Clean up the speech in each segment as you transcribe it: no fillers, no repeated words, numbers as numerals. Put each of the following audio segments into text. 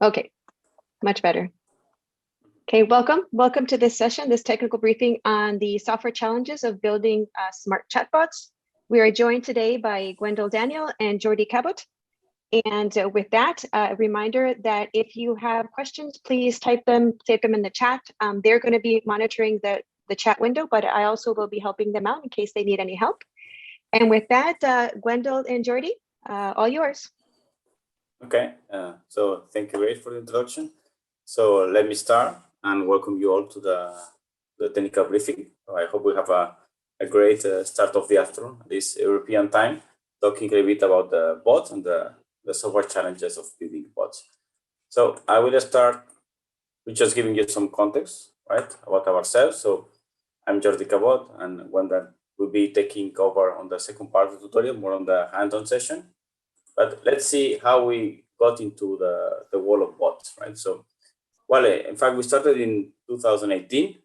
Okay, much better. Okay, welcome to this session, this technical briefing on the software challenges of building smart chatbots. We are joined today by Gwendol Daniel and Jordi Cabot. And with that, a reminder that if you have questions, please save them in the chat. They're going to be monitoring the chat window, but I also will be helping them out in case they need any help. And with that, Gwendol and Jordi, all yours. Okay, so thank you, Ray, for the introduction. So let me start and welcome you all to the technical briefing. I hope we have a great start of the afternoon, this European time, talking a little bit about the bots and the software challenges of building bots. So I will start with just giving you some context, right, about ourselves. So I'm Jordi Cabot, and Gwendol will be taking over on the second part of the tutorial, more on the hands-on session. But let's see how we got into the world of bots, right? So, well, in fact, we started in 2018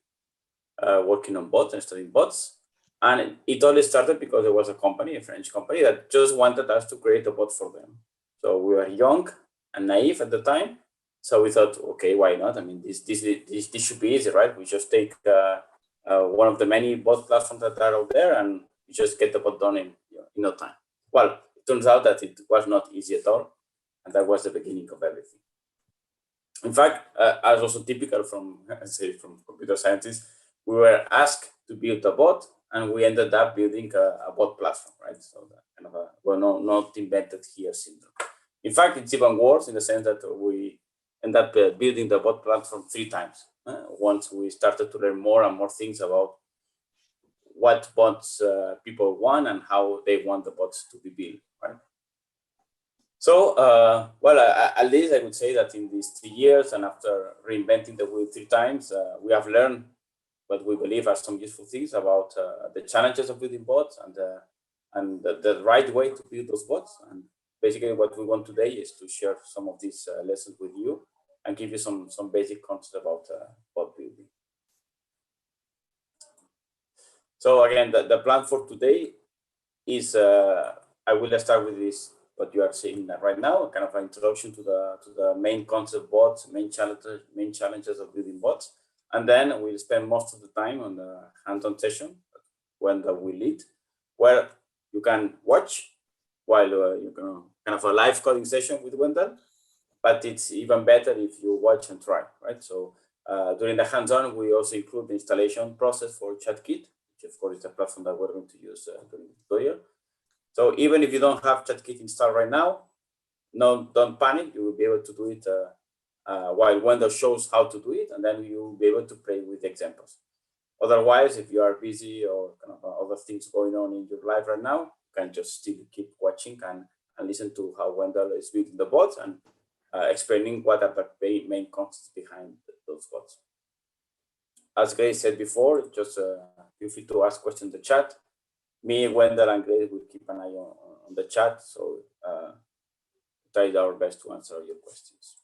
working on bots and studying bots. And it only started because there was a company, a French company, that just wanted us to create a bot for them. So we were young and naive at the time. So we thought, okay, why not? I mean, this should be easy, right? We just take one of the many bot platforms that are out there and we just get the bot done in no time. Well, turns out that it was not easy at all, and that was the beginning of everything. In fact, as also typical from computer scientists, we were asked to build a bot, and we ended up building a bot platform, right? So that kind of well, not invented here syndrome. In fact, it's even worse in the sense that we end up building the bot platform 3 times. Once we started to learn more and more things about what bots people want and how they want the bots to be built, right? So, well, at least I would say that in these 3 years and after reinventing the wheel 3 times, we have learned what we believe are some useful things about the challenges of building bots and the right way to build those bots. And basically what we want today is to share some of these lessons with you and give you some basic concepts about bot building. So again, the plan for today is I will start with this, what you are seeing right now, kind of an introduction to the main concept bots, main challenges of building bots, and then we'll spend most of the time on the hands-on session when we lead, where you can watch while you can kind of a live coding session with Gwendol, but it's even better if you watch and try, right? So during the hands-on, we also include the installation process for ChatKit, which of course is a platform that we're going to use during the tutorial. So even if you don't have ChatKit installed right now, don't panic. You will be able to do it while Gwendol shows how to do it, and then you will be able to play with examples. Otherwise, if you are busy or kind of other things going on in your life right now, you can just still keep watching and listen to how Gwendol is building the bots and explaining what are the main concepts behind those bots. As Grace said before, just feel free to ask questions in the chat. Me, Gwendol, and Grace will keep an eye on the chat, so try our best to answer your questions.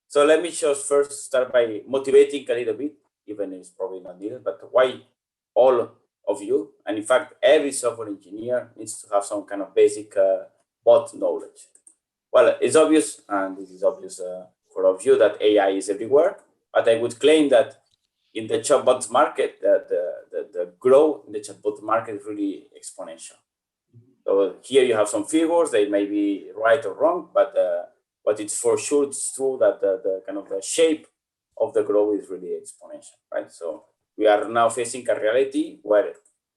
So let me just first start by motivating a little bit, even if it's probably not needed, but why all of you, and in fact, every software engineer needs to have some kind of basic bot knowledge. Well, it's obvious, and this is obvious for all of you, that AI is everywhere, but I would claim that in the chatbot market, the growth in the chatbot market is really exponential. So here you have some figures, they may be right or wrong, but it's for sure it's true that the kind of the shape of the growth is really exponential, right? So we are now facing a reality where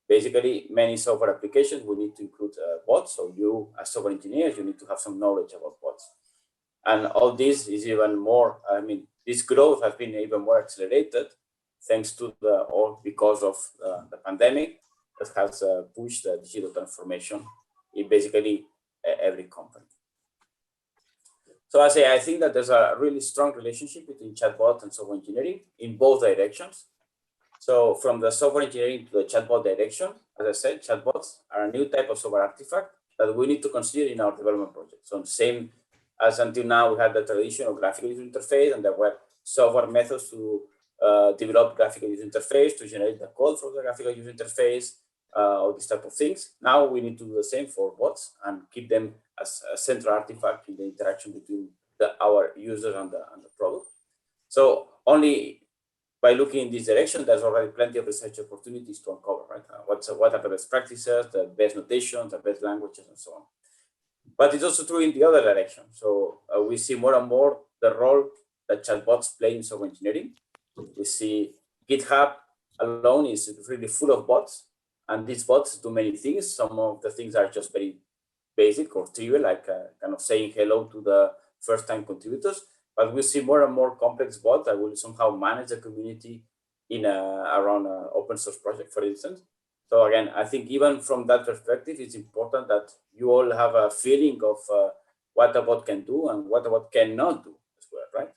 basically many software applications will need to include bots. So you, as software engineers, you need to have some knowledge about bots. And all this is even more, I mean, this growth has been even more accelerated thanks to because of the pandemic that has pushed the digital transformation in basically every company. So I think that there's a really strong relationship between chatbot and software engineering in both directions. So from the software engineering to the chatbot direction, as I said, chatbots are a new type of software artifact that we need to consider in our development project. So same as until now, we had the traditional graphical user interface, and there were software methods to develop graphical user interface, to generate the code for the graphical user interface, all these type of things. Now we need to do the same for bots and keep them as a central artifact in the interaction between our user and the product. So only by looking in this direction, there's already plenty of research opportunities to uncover, right? What are the best practices, the best notations, the best languages, and so on. But it's also true in the other direction. So we see more and more the role that chatbots play in software engineering. We see GitHub alone is really full of bots, and these bots do many things. Some of the things are just very basic or trivial, like kind of saying hello to the first-time contributors. But we see more and more complex bots that will somehow manage the community in around an open source project, for instance. So again, I think even from that perspective, it's important that you all have a feeling of what a bot can do and what a bot cannot do as well, right?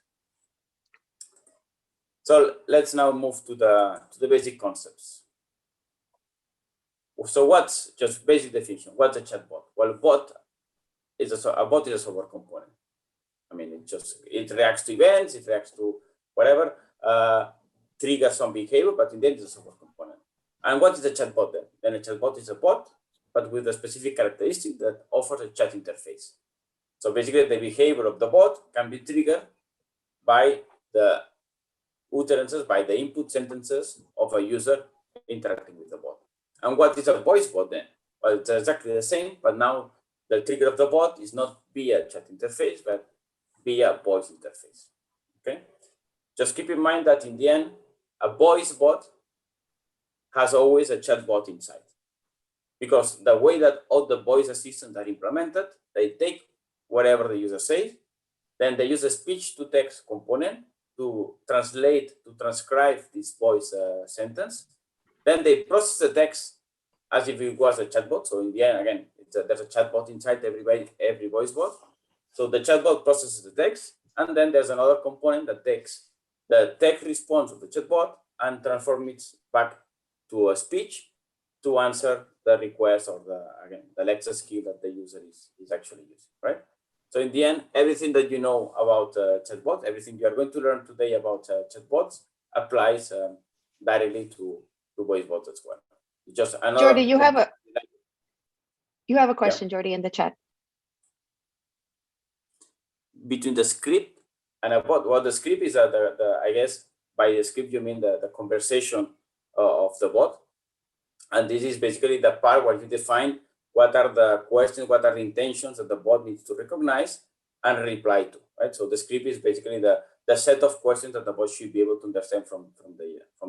So let's now move to the basic concepts. So what's just basic definition? What's a chatbot? Well, a bot is a software component. I mean, it reacts to events, it reacts to whatever, triggers some behavior, but in the end, it's a software component. And what is a chatbot then? Then a chatbot is a bot, but with a specific characteristic that offers a chat interface. So basically, the behavior of the bot can be triggered by the utterances, by the input sentences of a user interacting with the bot. And what is a voice bot then? Well, it's exactly the same, but now the trigger of the bot is not via chat interface, but via voice interface. Okay. Just keep in mind that in the end, a voice bot has always a chatbot inside, because the way that all the voice assistants are implemented, they take whatever the user says, then they use a speech-to-text component to transcribe this voice sentence. Then they process the text as if it was a chatbot. So in the end, again, there's a chatbot inside every voice bot. So the chatbot processes the text, and then there's another component that takes the text response of the chatbot and transforms it back to a speech to answer the request or the Alexa skill that the user is actually using, right? So in the end, everything that you know about chatbot, everything you are going to learn today about chatbots applies directly to voice bots as well. Just another. Jordi, you have a question, yeah. Jordi, in the chat. Between the script and a bot, well, the script is I guess by the script you mean the conversation of the bot, and this is basically the part where you define what are the questions, what are the intentions that the bot needs to recognize and reply to, right? So the script is basically the set of questions that the bot should be able to understand from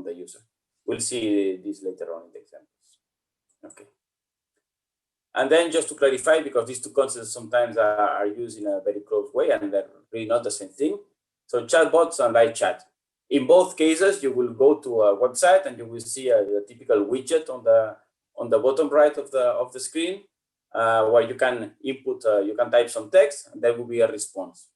the user. We'll see this later on in the examples. Okay. And then just to clarify, because these two concepts sometimes are used in a very close way and they're really not the same thing. So chatbots and live chat. In both cases, you will go to a website and you will see a typical widget on the bottom right of the screen, where you can input, you can type some text, and there will be a response.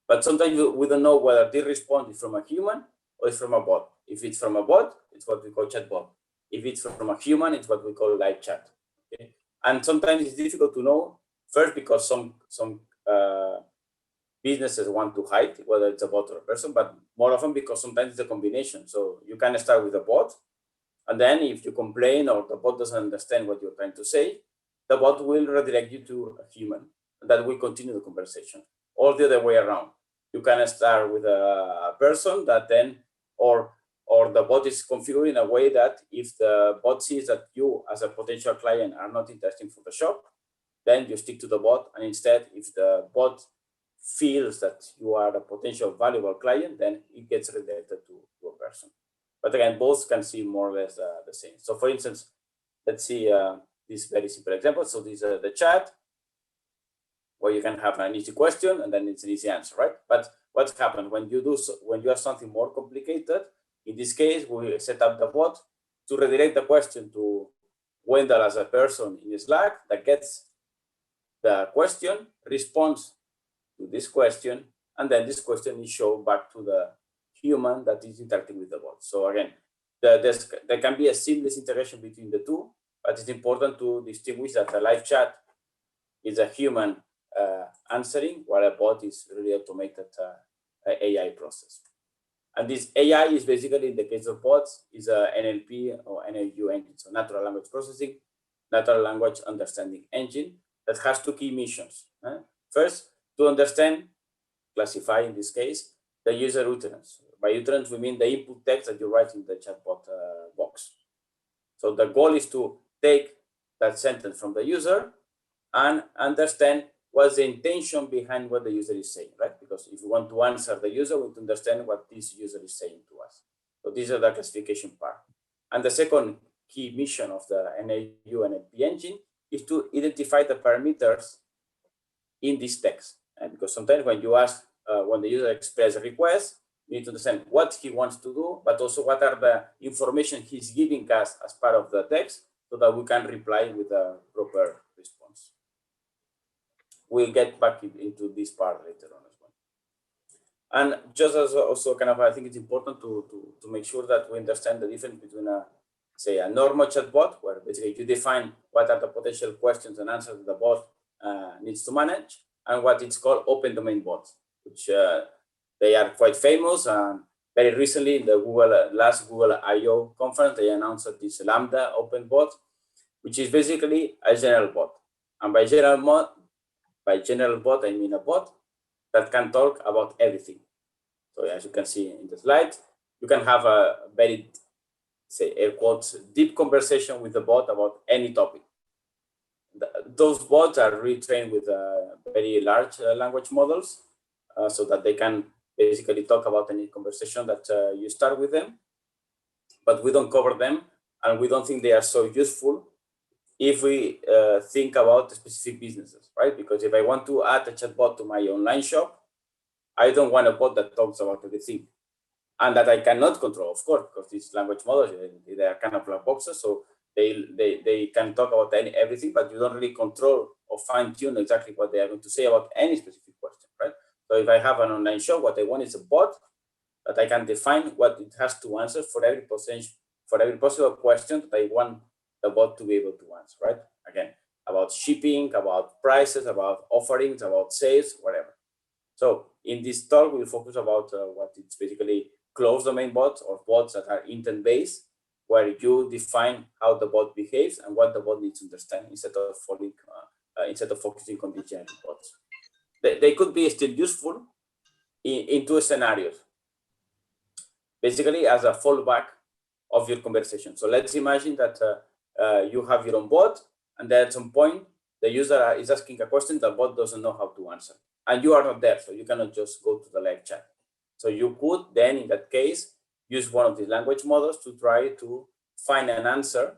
But sometimes we don't know whether the response is from a human or it's from a bot. If it's from a bot, it's what we call chatbot. If it's from a human, it's what we call live chat. Okay? And sometimes it's difficult to know, first because some businesses want to hide whether it's a bot or a person, but more often because sometimes it's a combination. So you can start with a bot, and then if you complain or the bot doesn't understand what you're trying to say, the bot will redirect you to a human that will continue the conversation, or the other way around. You can start with a person that then, or the bot is configured in a way that if the bot sees that you as a potential client are not interested for the shop, then you stick to the bot. And instead, if the bot feels that you are a potential valuable client, then it gets redirected to a person. But again, both can seem more or less the same. So for instance, let's see this very simple example. So this is the chat, where you can have an easy question and then it's an easy answer, right? But what's happened when you have something more complicated? In this case, we set up the bot to redirect the question to Wendell as a person in Slack that gets the question, responds to this question, and then this question is shown back to the human that is interacting with the bot. So again, there can be a seamless integration between the two, but it's important to distinguish that a live chat is a human answering, while a bot is really automated AI process. And this AI is basically, in the case of bots, is a NLP or NLU engine, so natural language processing, natural language understanding engine that has two key missions. First, to understand, classify in this case, the user utterance. By utterance, we mean the input text that you write in the chatbot box. So the goal is to take that sentence from the user and understand what's the intention behind what the user is saying, right? Because if you want to answer the user, we need to understand what this user is saying to us. So these are the classification part. And the second key mission of the NLU and NLP engine is to identify the parameters in this text. And because sometimes when you ask, when the user expresses a request, you need to understand what he wants to do, but also what are the information he's giving us as part of the text so that we can reply with a proper response. We'll get back into this part later on as well. And just as also kind of, I think it's important to make sure that we understand the difference between say a normal chatbot, where basically you define what are the potential questions and answers that the bot needs to manage, and what it's called open domain bots, which they are quite famous. And very recently in the last Google I/O conference, they announced that this Lambda open bot, which is basically a general bot. And by general bot, I mean a bot that can talk about everything. So as you can see in the slide, you can have a very, say, air quotes, deep conversation with the bot about any topic. Those bots are retrained with very large language models so that they can basically talk about any conversation that you start with them. But we don't cover them, and we don't think they are so useful if we think about specific businesses, right? Because if I want to add a chatbot to my online shop, I don't want a bot that talks about everything, and that I cannot control, of course, because these language models, they are kind of black boxes, so they can talk about everything, but you don't really control or fine tune exactly what they are going to say about any specific question, right? So if I have an online shop, what I want is a bot that I can define what it has to answer for every possible question that I want the bot to be able to answer, right? Again, about shipping, about prices, about offerings, about sales, whatever. So in this talk, we'll focus about what it's basically closed domain bots, or bots that are intent-based, where you define how the bot behaves and what the bot needs to understand instead of focusing on the generic bots. They could be still useful in two scenarios, basically as a fallback of your conversation. So let's imagine that you have your own bot, and then at some point the user is asking a question the bot doesn't know how to answer, and you are not there, so you cannot just go to the live chat. So you could then, in that case, use one of these language models to try to find an answer.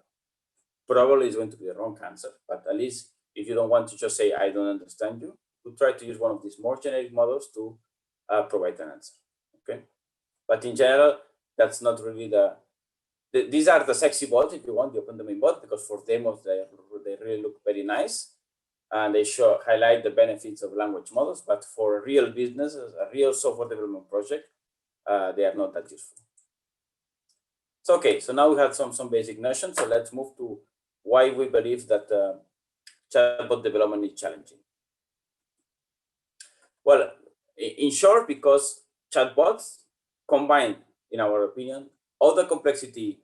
Probably it's going to be the wrong answer, but at least if you don't want to just say, I don't understand you, you try to use one of these more generic models to provide an answer, okay? But in general, that's not really these are the sexy bots, if you want, the open domain bot, because for demos, they really look very nice. And they highlight the benefits of language models, but for real businesses, a real software development project, they are not that useful. So, okay, so now we have some basic notions. So let's move to why we believe that chatbot development is challenging. Well, in short, because chatbots combine, in our opinion, all the complexity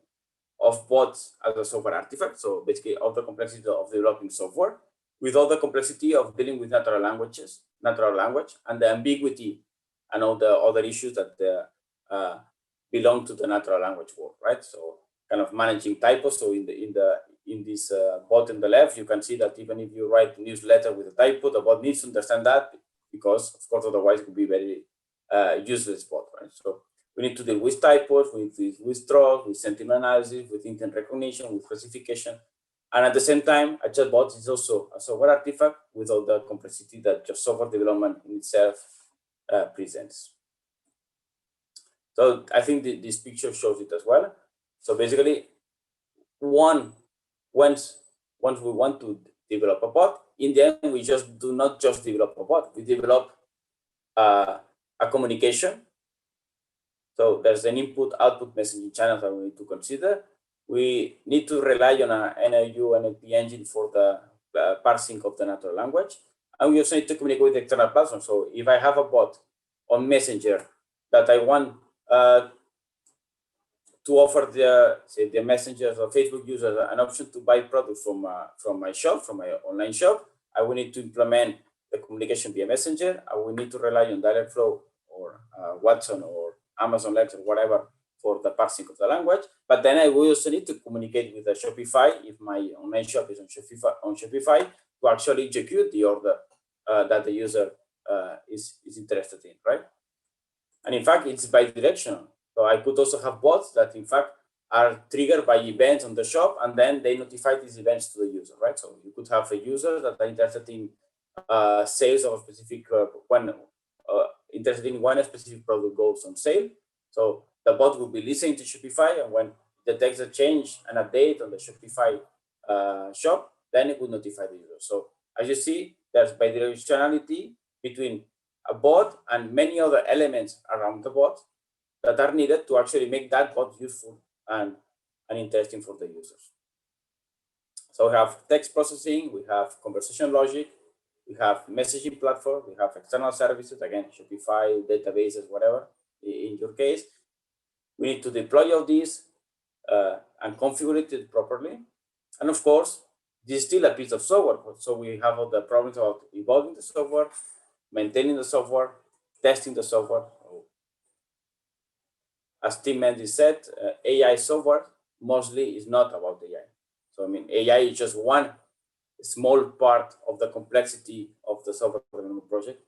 of bots as a software artifact. So basically all the complexity of developing software with all the complexity of dealing with natural language, and the ambiguity and all the other issues that belong to the natural language world, right? So kind of managing typos. So in this bot on the left, you can see that even if you write a newsletter with a typo, the bot needs to understand that, because of course otherwise it could be very useless bot, right? So we need to deal with typos, with throws, with sentiment analysis, with intent recognition, with classification. And at the same time, a chatbot is also a software artifact with all the complexity that just software development in itself presents. So I think this picture shows it as well. So basically, once we want to develop a bot, in the end, we just do not just develop a bot, we develop a communication. So there's an input-output messaging channel that we need to consider. We need to rely on an NLU and NLP engine for the parsing of the natural language. And we also need to communicate with external platforms. So if I have a bot on Messenger that I want to offer the messengers or Facebook users an option to buy products from my shop, from my online shop. I will need to implement the communication via Messenger. I will need to rely on Dialogflow or Watson or Amazon Lex or whatever for the parsing of the language. But then I will also need to communicate with the Shopify if my online shop is on Shopify to actually execute the order that the user is interested in, right? And in fact, it's bi-directional. So I could also have bots that, in fact, are triggered by events on the shop, and then they notify these events to the user, right? So you could have a user that are interested in sales of a specific interested in when a specific product goes on sale. So the bot will be listening to Shopify, and when it detects a change, an update on the Shopify shop, then it will notify the user. So as you see, there's bidirectionality between a bot and many other elements around the bot that are needed to actually make that bot useful and interesting for the users. So we have text processing, we have conversation logic, we have messaging platform, we have external services, again, Shopify, databases, whatever, in your case. We need to deploy all these and configure it properly. And of course, this is still a piece of software. So we have all the problems about evolving the software, maintaining the software, testing the software. As Tim Mendy said, AI software mostly is not about AI. So I mean, AI is just one small part of the complexity of the software development project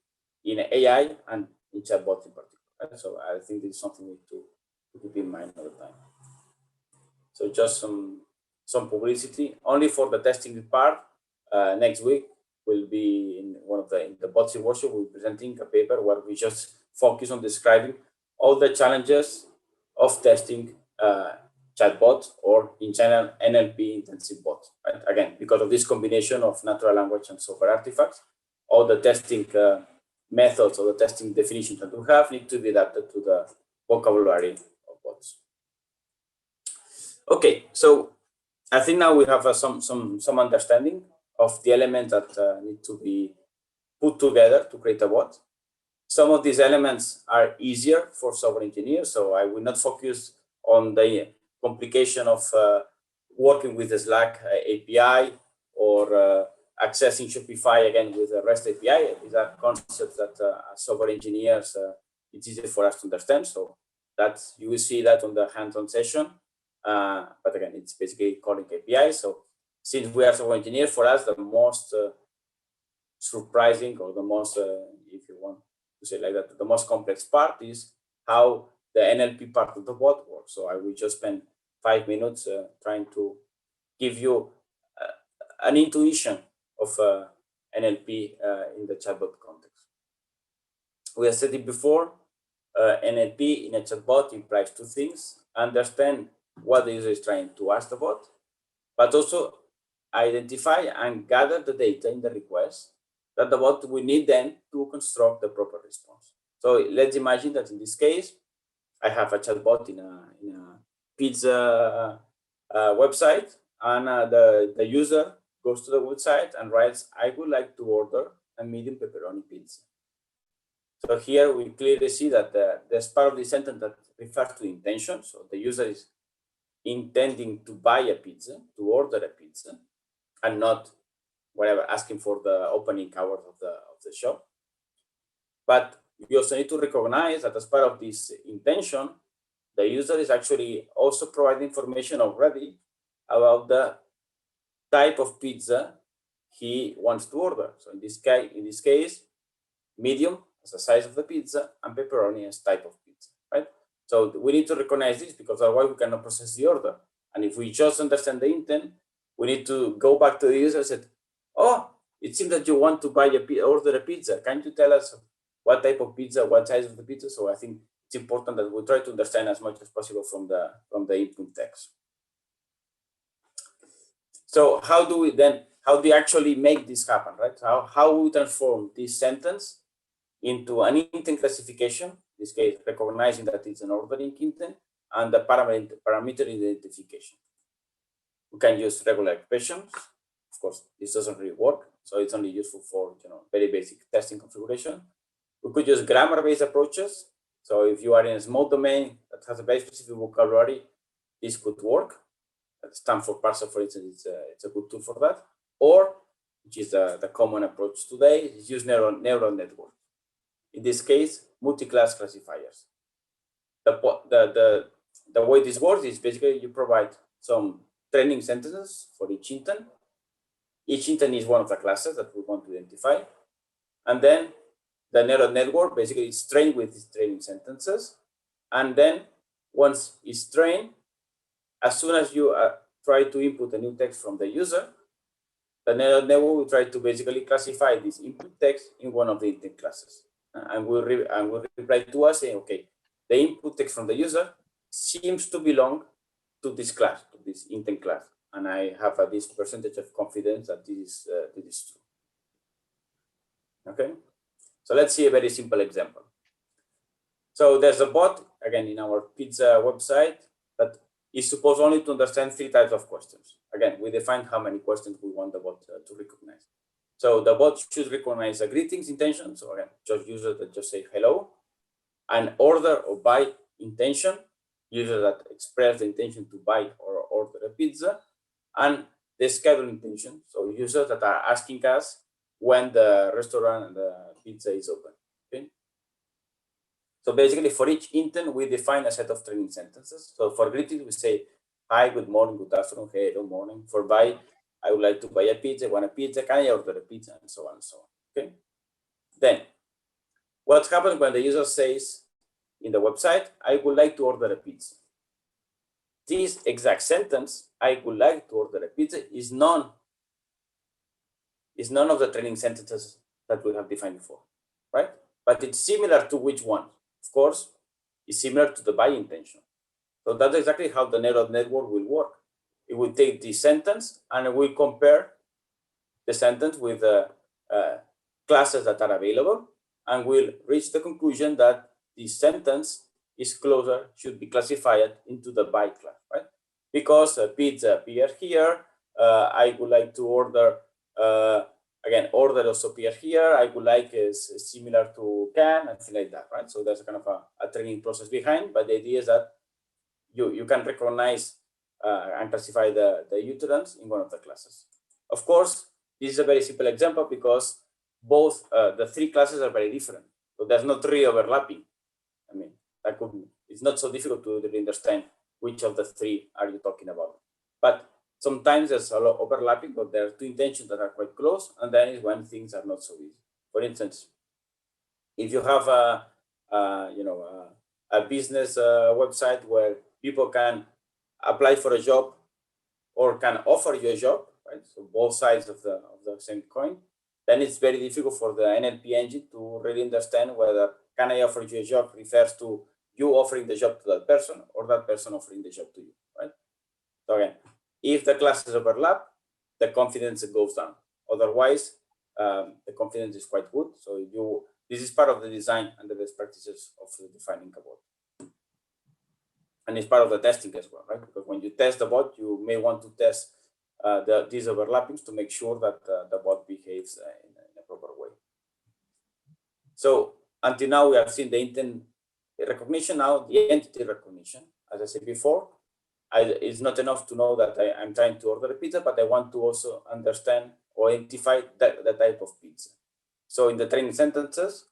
in AI and in chatbots in particular. So I think this is something we need to keep in mind all the time. So just some publicity only for the testing part. Next week will be in one of the BOTSI workshop. We'll be presenting a paper where we just focus on describing all the challenges of testing chatbots or in general NLP intensive bots. Right? Again, because of this combination of natural language and software artifacts, all the testing methods or the testing definitions that we have need to be adapted to the vocabulary of bots. Okay, so I think now we have some understanding of the elements that need to be put together to create a bot. Some of these elements are easier for software engineers, so I will not focus on the complication of working with the Slack API or accessing Shopify again with the REST API. These are concepts that as software engineers, it's easier for us to understand. So that's, you will see that on the hands-on session. But again, it's basically calling APIs. So since we are software engineers, for us, the most surprising or the most, if you want to say like that, the most complex part is how the NLP part of the bot works. So I will just spend 5 minutes trying to give you an intuition of NLP in the chatbot context. We have said it before, NLP in a chatbot implies two things: understand what the user is trying to ask the bot, but also identify and gather the data in the request that the bot will need then to construct the proper response. So let's imagine that in this case, I have a chatbot in a pizza website, and the user goes to the website and writes, "I would like to order a medium pepperoni pizza." So here we clearly see that there's part of the sentence that refers to intention. So the user is intending to buy a pizza, to order a pizza, and not whatever, asking for the opening hours of the shop. But you also need to recognize that as part of this intention, the user is actually also providing information already about the type of pizza he wants to order. So in this case, medium as the size of the pizza and pepperoni as type of pizza, right? So we need to recognize this, because otherwise we cannot process the order. And if we just understand the intent, we need to go back to the user and say, "Oh, it seems that you want to order a pizza. Can you tell us what type of pizza, what size of the pizza?" So I think it's important that we try to understand as much as possible from the input text. So how do we actually make this happen, right? How we transform this sentence into an intent classification, in this case, recognizing that it's an ordering intent, and the parameter identification. We can use regular expressions. Of course, this doesn't really work, so it's only useful for very basic testing configuration. We could use grammar-based approaches. So if you are in a small domain, has a very specific vocabulary, this could work. Stanford parser, for instance, it's a good tool for that. Or, which is the common approach today, is use neural network. In this case, multi-class classifiers. The way this works is basically you provide some training sentences for each intent. Each intent is one of the classes that we want to identify. And then the neural network basically is trained with these training sentences. And then once it's trained, as soon as you try to input a new text from the user, the neural network will try to basically classify this input text in one of the intent classes. And will reply to us saying, okay, the input text from the user seems to belong to this class, to this intent class. And I have this percentage of confidence that this is true. Okay, so let's see a very simple example. So there's a bot, again, in our pizza website that is supposed only to understand 3 types of questions. Again, we define how many questions we want the bot to recognize. So the bot should recognize a greetings intention. So again, just users that just say hello, an order or buy intention, users that express the intention to buy or order a pizza, and the schedule intention. So users that are asking us when the restaurant and the pizza is open. Okay. So basically, for each intent, we define a set of training sentences. So for greetings, we say, hi, good morning, good afternoon, hey, good morning. For buy, I would like to buy a pizza, want a pizza, can I order a pizza, and so on and so on. Okay. Then, what happens when the user says in the website, I would like to order a pizza? This exact sentence, I would like to order a pizza, is none of the training sentences that we have defined before, right? But it's similar to which one? Of course, it's similar to the buy intention. So that's exactly how the neural network will work. It will take this sentence and it will compare the sentence with the classes that are available, and will reach the conclusion that this sentence is closer, should be classified into the buy class, right? Because pizza appears here, I would like to order, again, order also appears here, I would like is similar to can, and things like that, right? So there's kind of a training process behind, but the idea is that you can recognize and classify the utterance in one of the classes. Of course, this is a very simple example because both the 3 classes are very different. So there's not really overlapping. I mean, it's not so difficult to really understand which of the 3 are you talking about. But sometimes there's a lot of overlapping, but there are 2 intentions that are quite close, and then is when things are not so easy. For instance, if you have a business website where people can apply for a job or can offer you a job, right? So both sides of the same coin, then it's very difficult for the NLP engine to really understand whether can I offer you a job refers to you offering the job to that person or that person offering the job to you, right? So again, if the classes overlap, the confidence goes down. Otherwise, the confidence is quite good. So this is part of the design and the best practices of defining a bot. And it's part of the testing as well, right? Because when you test the bot, you may want to test these overlappings to make sure that the bot behaves in a proper way. So until now, we have seen the intent recognition. Now the entity recognition, as I said before, it's not enough to know that I'm trying to order a pizza, but I want to also understand or identify the type of pizza. So in the training sentences,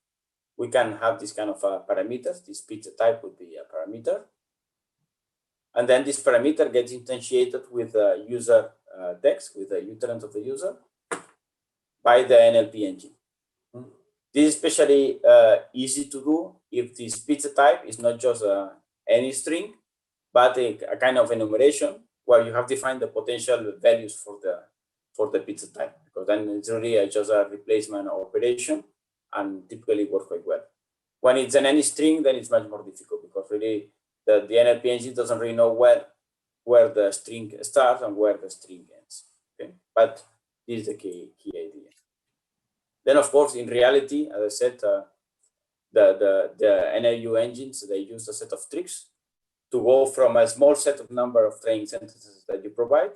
we can have this kind of parameters. This pizza type would be a parameter. And then this parameter gets instantiated with the user text, with the utterance of the user by the NLP engine. This is especially easy to do if this pizza type is not just any string, but a kind of enumeration where you have defined the potential values for the pizza type, because then it's really just a replacement operation and typically works quite well. When it's an any string, then it's much more difficult because really the NLP engine doesn't really know where the string starts and where the string ends. Okay, but this is the key idea. Then, of course, in reality, as I said, the NLU engines, they use a set of tricks to go from a small set of number of training sentences that you provide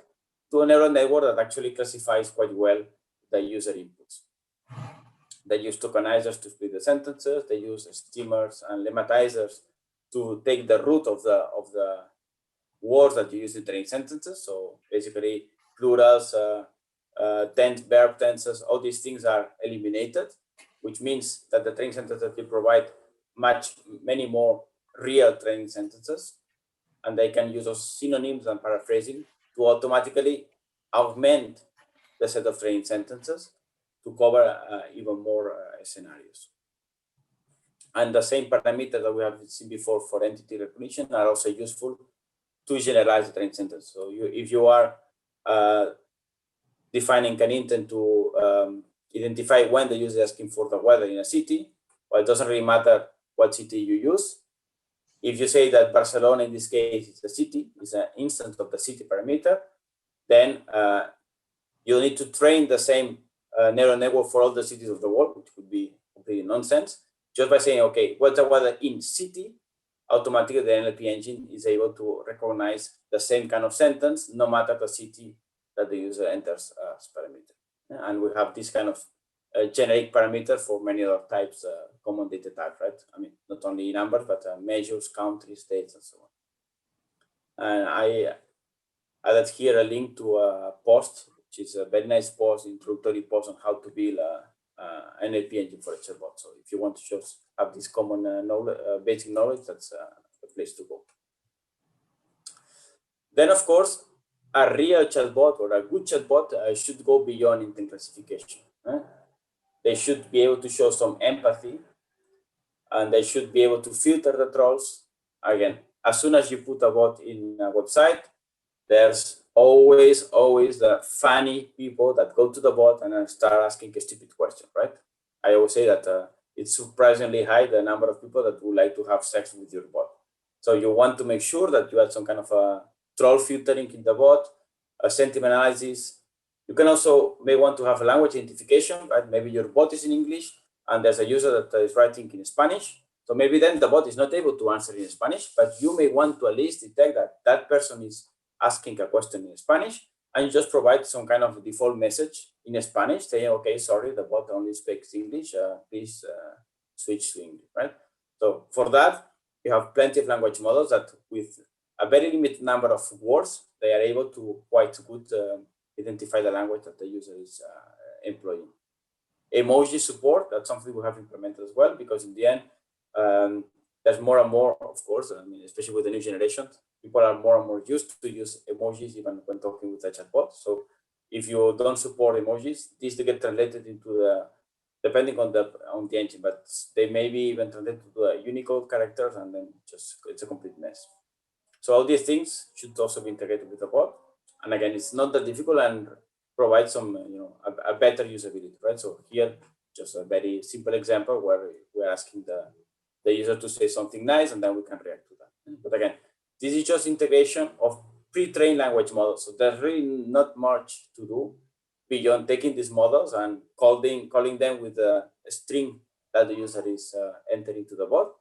to a neural network that actually classifies quite well the user inputs. They use tokenizers to split the sentences. They use schemers and lemmatizers to take the root of the words that you use in training sentences. So basically plurals, tense, verb tenses, all these things are eliminated, which means that the training sentences will provide many more real training sentences, and they can use those synonyms and paraphrasing to automatically augment the set of training sentences to cover even more scenarios. And the same parameters that we have seen before for entity recognition are also useful to generalize the training sentence. So if you are defining an intent to identify when the user is asking for the weather in a city, well, it doesn't really matter what city you use. If you say that Barcelona, in this case, is the city, is an instance of the city parameter, then you need to train the same neural network for all the cities of the world, which would be completely nonsense. Just by saying, okay, what's the weather in city, automatically the NLP engine is able to recognize the same kind of sentence, no matter the city that the user enters as parameter. And we have this kind of generic parameter for many other types, common data types, right? I mean, not only numbers, but measures, countries, states, and so on. And I added here a link to a post, which is a very nice post, introductory post on how to build an NLP engine for a chatbot. So if you want to just have this common knowledge, basic knowledge, that's the place to go. Then, of course, a real chatbot or a good chatbot should go beyond intent classification. They should be able to show some empathy, and they should be able to filter the trolls. Again, as soon as you put a bot in a website, there's always the funny people that go to the bot and start asking a stupid question, right? I always say that it's surprisingly high, the number of people that would like to have sex with your bot. So you want to make sure that you have some kind of a troll filtering in the bot, a sentiment analysis. You can also may want to have a language identification, right? Maybe your bot is in English and there's a user that is writing in Spanish. So maybe then the bot is not able to answer in Spanish, but you may want to at least detect that that person is asking a question in Spanish, and you just provide some kind of default message in Spanish saying, okay, sorry, the bot only speaks English, please switch to English, right? So for that, you have plenty of language models that with a very limited number of words, they are able to quite good identify the language that the user is employing. Emoji support, that's something we have implemented as well, because in the end, there's more and more, of course, I mean, especially with the new generation, people are more and more used to use emojis even when talking with a chatbot. So if you don't support emojis, these get translated into the, depending on the engine, but they may be even translated to Unicode characters, and then just it's a complete mess. So all these things should also be integrated with the bot. And again, it's not that difficult and provide some, a better usability, right? So here, just a very simple example where we're asking the user to say something nice, and then we can react to that. But again, this is just integration of pre-trained language models. So there's really not much to do beyond taking these models and calling them with a string that the user is entering to the bot,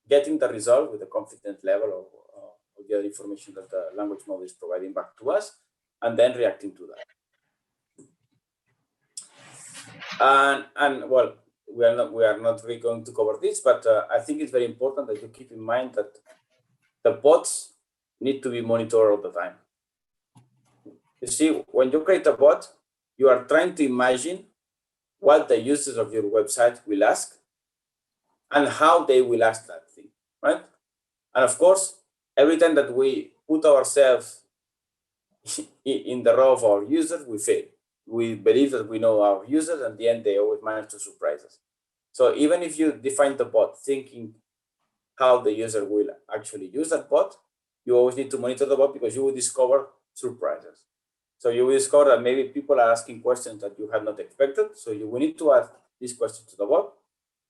getting the result with a confidence level of the other information that the language model is providing back to us, and then reacting to that. And well, we are not really going to cover this, but I think it's very important that you keep in mind that the bots need to be monitored all the time. You see, when you create a bot, you are trying to imagine what the users of your website will ask and how they will ask that thing, right? And of course, every time that we put ourselves in the role of our users, we fail. We believe that we know our users, and in the end, they always manage to surprise us. So even if you define the bot thinking how the user will actually use that bot, you always need to monitor the bot, because you will discover surprises. So you will discover that maybe people are asking questions that you had not expected. So you will need to ask this question to the bot,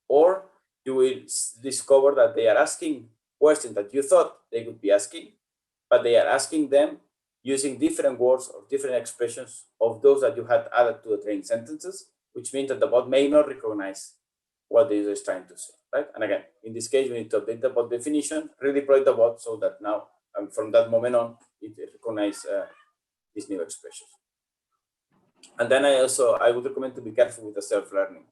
or you will discover that they are asking questions that you thought they would be asking, but they are asking them using different words or different expressions of those that you had added to the training sentences, which means that the bot may not recognize what the user is trying to say, right? And again, in this case, we need to update the bot definition, redeploy the bot so that now, from that moment on, it recognizes these new expressions. And then I would recommend to be careful with the self-learning.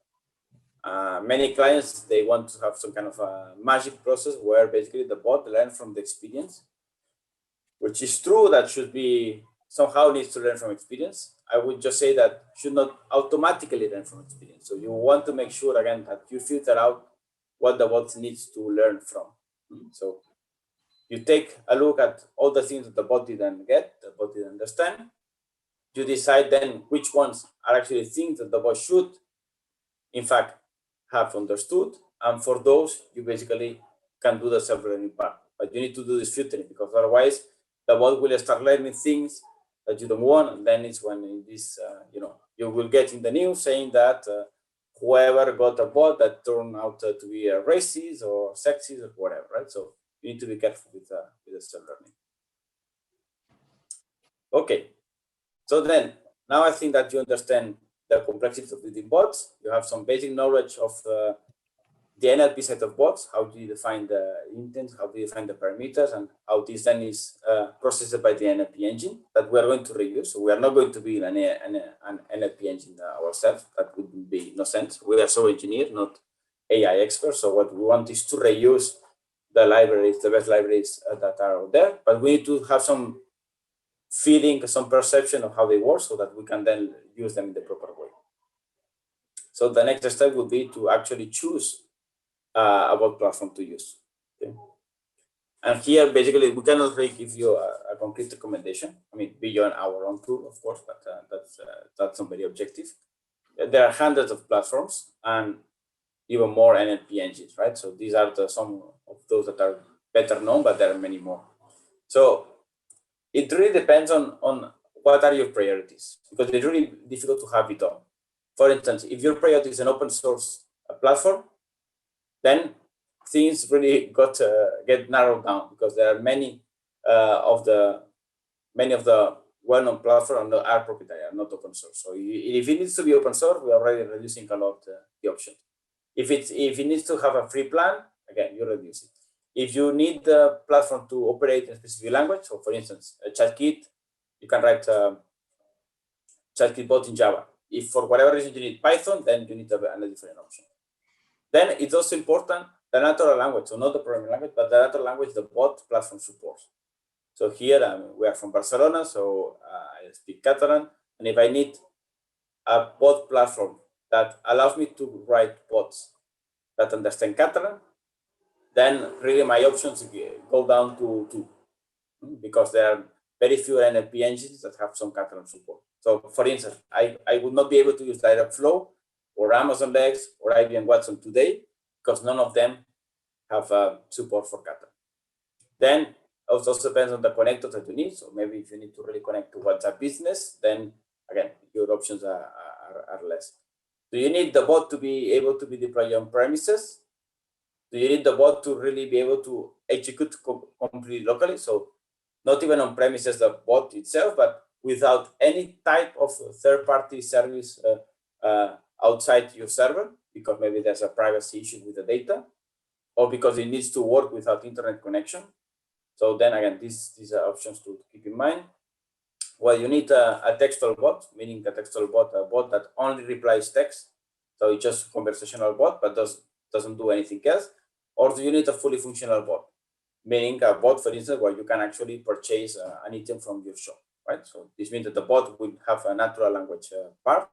Many clients, they want to have some kind of a magic process where basically the bot learns from the experience, which is true, that should be somehow needs to learn from experience. I would just say that should not automatically learn from experience. So you want to make sure, again, that you filter out what the bot needs to learn from. So you take a look at all the things that the bot didn't get, the bot didn't understand. You decide then which ones are actually things that the bot should, in fact, have understood. And for those, you basically can do the self-learning part. But you need to do this filtering, because otherwise the bot will start learning things that you don't want. And then it's when in this, you will get in the news saying that whoever got a bot that turned out to be a racist or sexist or whatever, right? So you need to be careful with the self-learning. Okay, so then now I think that you understand the complexities of building bots. You have some basic knowledge of the NLP set of bots. How do you define the intent? How do you define the parameters? And how this then is processed by the NLP engine that we are going to reuse. So we are not going to build an NLP engine ourselves. That would be no sense. We are so engineers, not AI experts. So what we want is to reuse the libraries, the best libraries that are out there. But we need to have some feeling, some perception of how they work, so that we can then use them in the proper way. So the next step would be to actually choose a bot platform to use. Okay. And here, basically, we cannot really give you a concrete recommendation. I mean, beyond our own tool, of course, but that's not very objective. There are hundreds of platforms and even more NLP engines, right? So these are some of those that are better known, but there are many more. So it really depends on what are your priorities, because it's really difficult to have it all. For instance, if your priority is an open source platform, then things really get narrowed down, because there are many of the well-known platforms are proprietary, are not open source. So if it needs to be open source, we're already reducing a lot the options. If it needs to have a free plan, again, you reduce it. If you need the platform to operate in a specific language, so for instance, a ChatKit, you can write a ChatKit bot in Java. If for whatever reason you need Python, then you need a different option. Then it's also important the natural language, so not the programming language, but the natural language the bot platform supports. So here we are from Barcelona, so I speak Catalan, and if I need a bot platform that allows me to write bots that understand Catalan, then really my options go down to 2, because there are very few NLP engines that have some Catalan support. So for instance, I would not be able to use Dialogflow or Amazon Lex or IBM Watson today, because none of them have support for Catalan. Then it also depends on the connectors that you need. So maybe if you need to really connect to WhatsApp Business, then again, your options are less. Do you need the bot to be able to be deployed on premises? Do you need the bot to really be able to execute completely locally? So not even on premises, the bot itself, but without any type of third-party service outside your server, because maybe there's a privacy issue with the data, or because it needs to work without internet connection. So then again, these are options to keep in mind. Well, you need a textual bot, meaning a textual bot, a bot that only replies text. So it's just a conversational bot, but doesn't do anything else. Or do you need a fully functional bot, meaning a bot, for instance, where you can actually purchase an item from your shop, right? So this means that the bot will have a natural language part,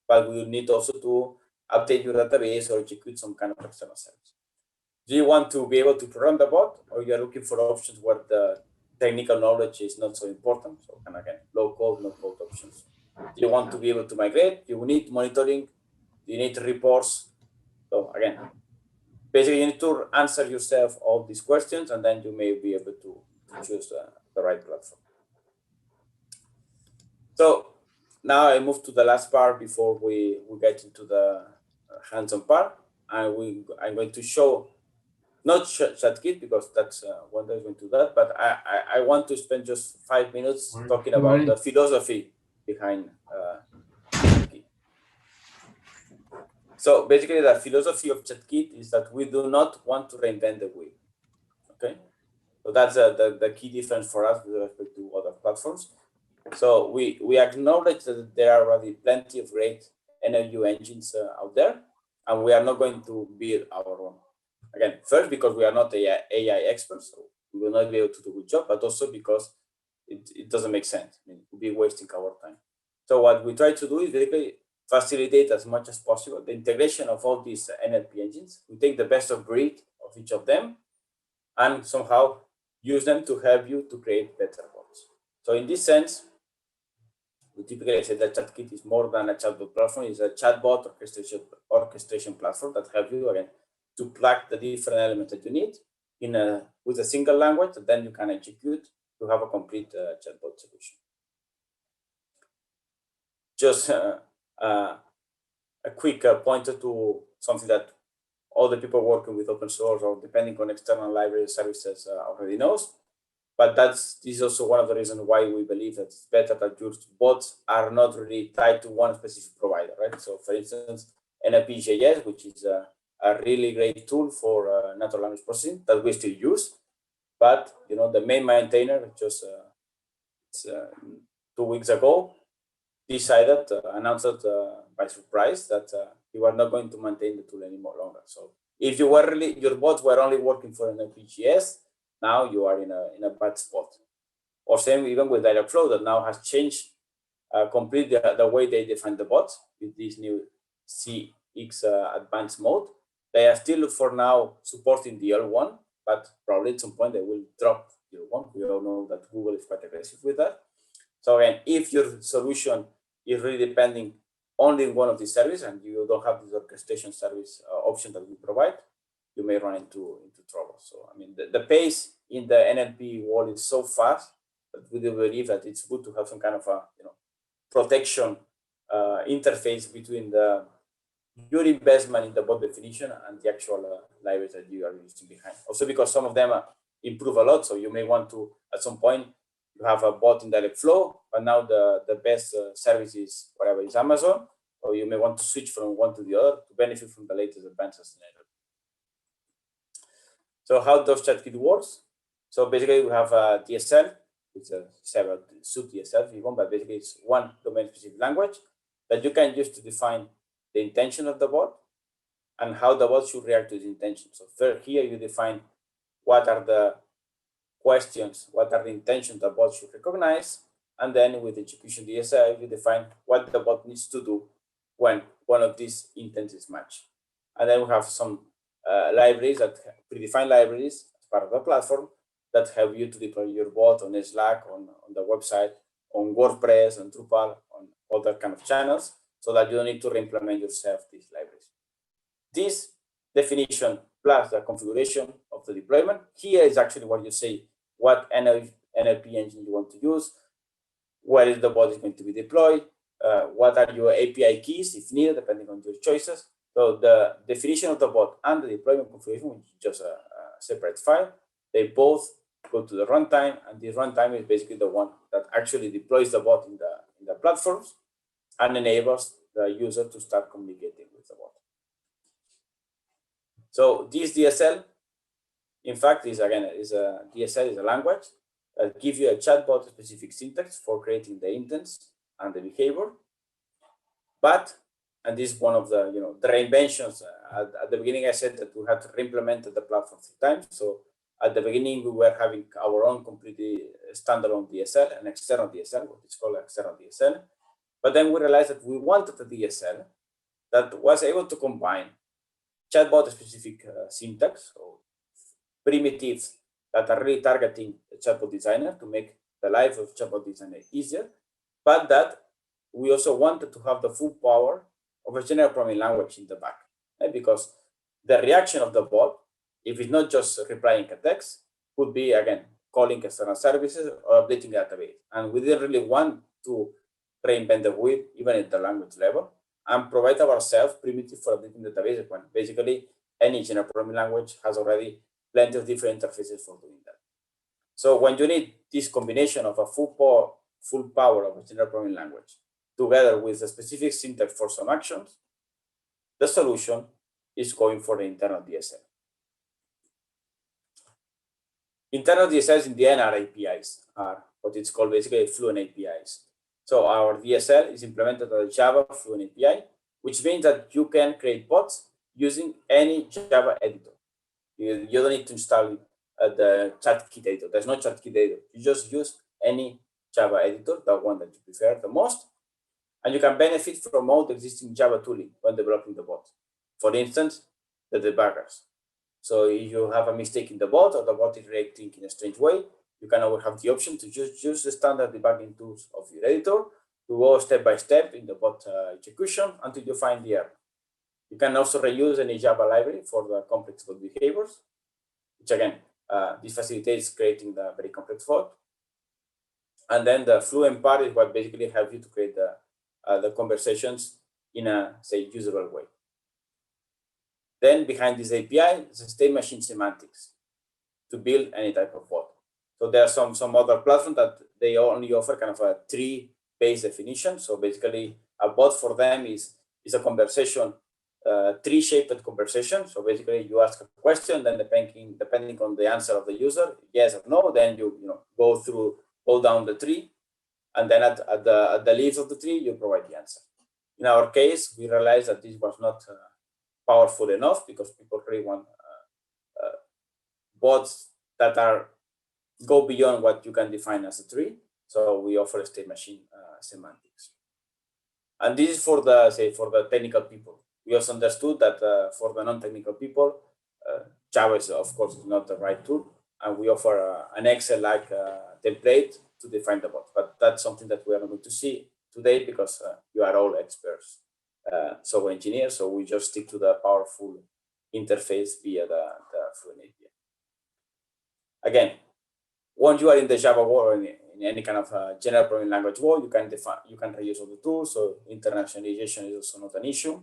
but we will need also to update your database or execute some kind of external service. Do you want to be able to program the bot, or you are looking for options where the technical knowledge is not so important? So, and again, low code, no code options. Do you want to be able to migrate? Do you need monitoring? Do you need reports? So again, basically you need to answer yourself all these questions, and then you may be able to choose the right platform. So now I move to the last part before we get into the hands-on part. I'm going to show not ChatKit, because that's one day going to that, but I want to spend just 5 minutes talking about the philosophy behind ChatKit. So basically the philosophy of ChatKit is that we do not want to reinvent the wheel, okay? So that's the key difference for us with respect to other platforms. So we acknowledge that there are already plenty of great NLU engines out there, and we are not going to build our own. Again, first, because we are not AI experts, so we will not be able to do a good job, but also because it doesn't make sense. I mean, it would be wasting our time. So what we try to do is basically facilitate as much as possible the integration of all these NLP engines. We take the best of breed of each of them and somehow use them to help you to create better bots. So in this sense, we typically say that ChatKit is more than a chatbot platform. It's a chatbot orchestration platform that helps you again to plug the different elements that you need in with a single language, and then you can execute to have a complete chatbot solution. Just a quick pointer to something that all the people working with open source or depending on external library services already knows. But this is also one of the reasons why we believe that it's better that your bots are not really tied to one specific provider, right? So for instance, NLP.js, which is a really great tool for natural language processing that we still use. But the main maintainer just 2 weeks ago decided, announced by surprise that you are not going to maintain the tool anymore longer. So if you were your bots were only working for NLP.js, now you are in a bad spot. Or same even with Dialogflow that now has changed completely the way they define the bots with this new CX advanced mode. They are still for now supporting the L1, but probably at some point they will drop the L1. We all know that Google is quite aggressive with that. So again, if your solution is really depending only on one of these services and you don't have this orchestration service option that we provide, you may run into trouble. So I mean, the pace in the NLP world is so fast that we do believe that it's good to have some kind of a protection interface between your investment in the bot definition and the actual libraries that you are using behind. Also because some of them improve a lot, so you may want to at some point you have a bot in Dialogflow, but now the best service is whatever is Amazon, or you may want to switch from one to the other to benefit from the latest advances in NLP. So how does ChatKit works? So basically we have a DSL, it's several sub-DSL if you want, but basically it's one domain-specific language that you can use to define the intention of the bot and how the bot should react to the intention. So first here you define what are the questions, what are the intentions the bot should recognize, and then with execution DSL you define what the bot needs to do when one of these intents is matched. And then we have some libraries, that predefined libraries as part of the platform that help you to deploy your bot on Slack, on the website, on WordPress, on Drupal, on all that kind of channels, so that you don't need to re-implement yourself these libraries. This definition plus the configuration of the deployment, here is actually what you say, what NLP engine you want to use, where is the bot is going to be deployed, what are your API keys if needed, depending on your choices. So the definition of the bot and the deployment configuration, which is just a separate file, they both go to the runtime, and the runtime is basically the one that actually deploys the bot in the platforms and enables the user to start communicating with the bot. So this DSL, in fact, is a DSL is a language that gives you a chatbot specific syntax for creating the intents and the behavior. But, and this is one of the the reinventions. At the beginning, I said that we had to re-implement the platform 3 times. So at the beginning, we were having our own completely standalone DSL, an external DSL, what is called external DSL. But then we realized that we wanted a DSL that was able to combine chatbot-specific syntax, or primitives that are really targeting the chatbot designer to make the life of chatbot designer easier, but that we also wanted to have the full power of a general programming language in the back, right? Because the reaction of the bot, if it's not just replying a text, could be, again, calling external services or updating the database. And we didn't really want to reinvent the wheel, even at the language level, and provide ourselves primitive for updating the database when basically any general programming language has already plenty of different interfaces for doing that. So when you need this combination of a full power of a general programming language together with a specific syntax for some actions, the solution is going for the internal DSL. Internal DSLs in the end are APIs, are what it's called basically Fluent APIs. So our DSL is implemented as a Java Fluent API which means that you can create bots using any Java editor. You don't need to install the ChatKit editor. There's no ChatKit editor. You just use any Java editor, the one that you prefer the most, and you can benefit from all the existing Java tooling when developing the bot. For instance, the debuggers. So if you have a mistake in the bot or the bot is reacting in a strange way, you can always have the option to just use the standard debugging tools of your editor to go step by step in the bot execution until you find the error. You can also reuse any Java library for the complex bot behaviors, which again, this facilitates creating the very complex bot. And then the fluent part is what basically helps you to create the conversations in a, say, usable way. Then behind this API is a state machine semantics to build any type of bot. So there are some other platforms that they only offer kind of a tree-based definition. So basically, a bot for them is a conversation, tree-shaped conversation. So basically, you ask a question, then depending on the answer of the user, yes or no, then you go down the tree, and then at the leaves of the tree, you provide the answer. In our case, we realized that this was not powerful enough because people really want bots that go beyond what you can define as a tree. So we offer state machine semantics. And this is for the technical people. We also understood that for the non-technical people, Java is, of course, not the right tool. And we offer an Excel-like template to define the bot. But that's something that we are not going to see today because you are all experts, software engineers. So we just stick to the powerful interface via the Fluent API. Again, once you are in the Java world or in any kind of general programming language world, you can reuse all the tools. So internationalization is also not an issue,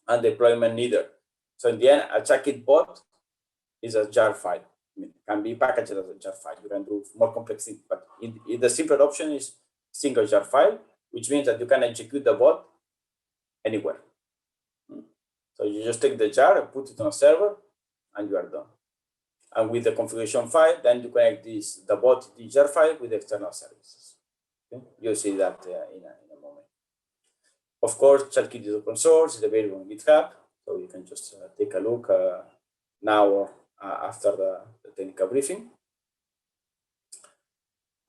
and deployment neither. So in the end, a ChatKit bot is a jar file. I mean, it can be packaged as a jar file. You can do more complex things, but the simpler option is single jar file, which means that you can execute the bot anywhere. So you just take the jar and put it on a server, and you are done. And with the configuration file, then you connect the bot, the jar file, with external services. Okay? You'll see that in a moment. Of course, ChatKit is open source, it's available on GitHub, so you can just take a look now or after the technical briefing.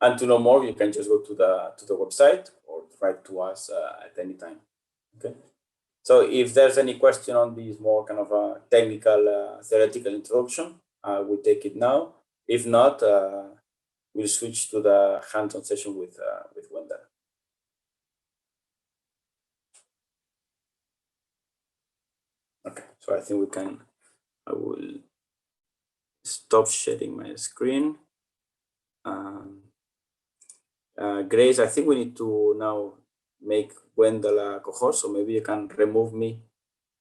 And to know more, you can just go to the website or write to us at any time. Okay. So if there's any question on this more kind of a technical, theoretical introduction, we'll take it now. If not, we'll switch to the hands-on session with Wendell. Okay, so I think I will stop sharing my screen. Grace, I think we need to now make Wendell a co-host, so maybe you can remove me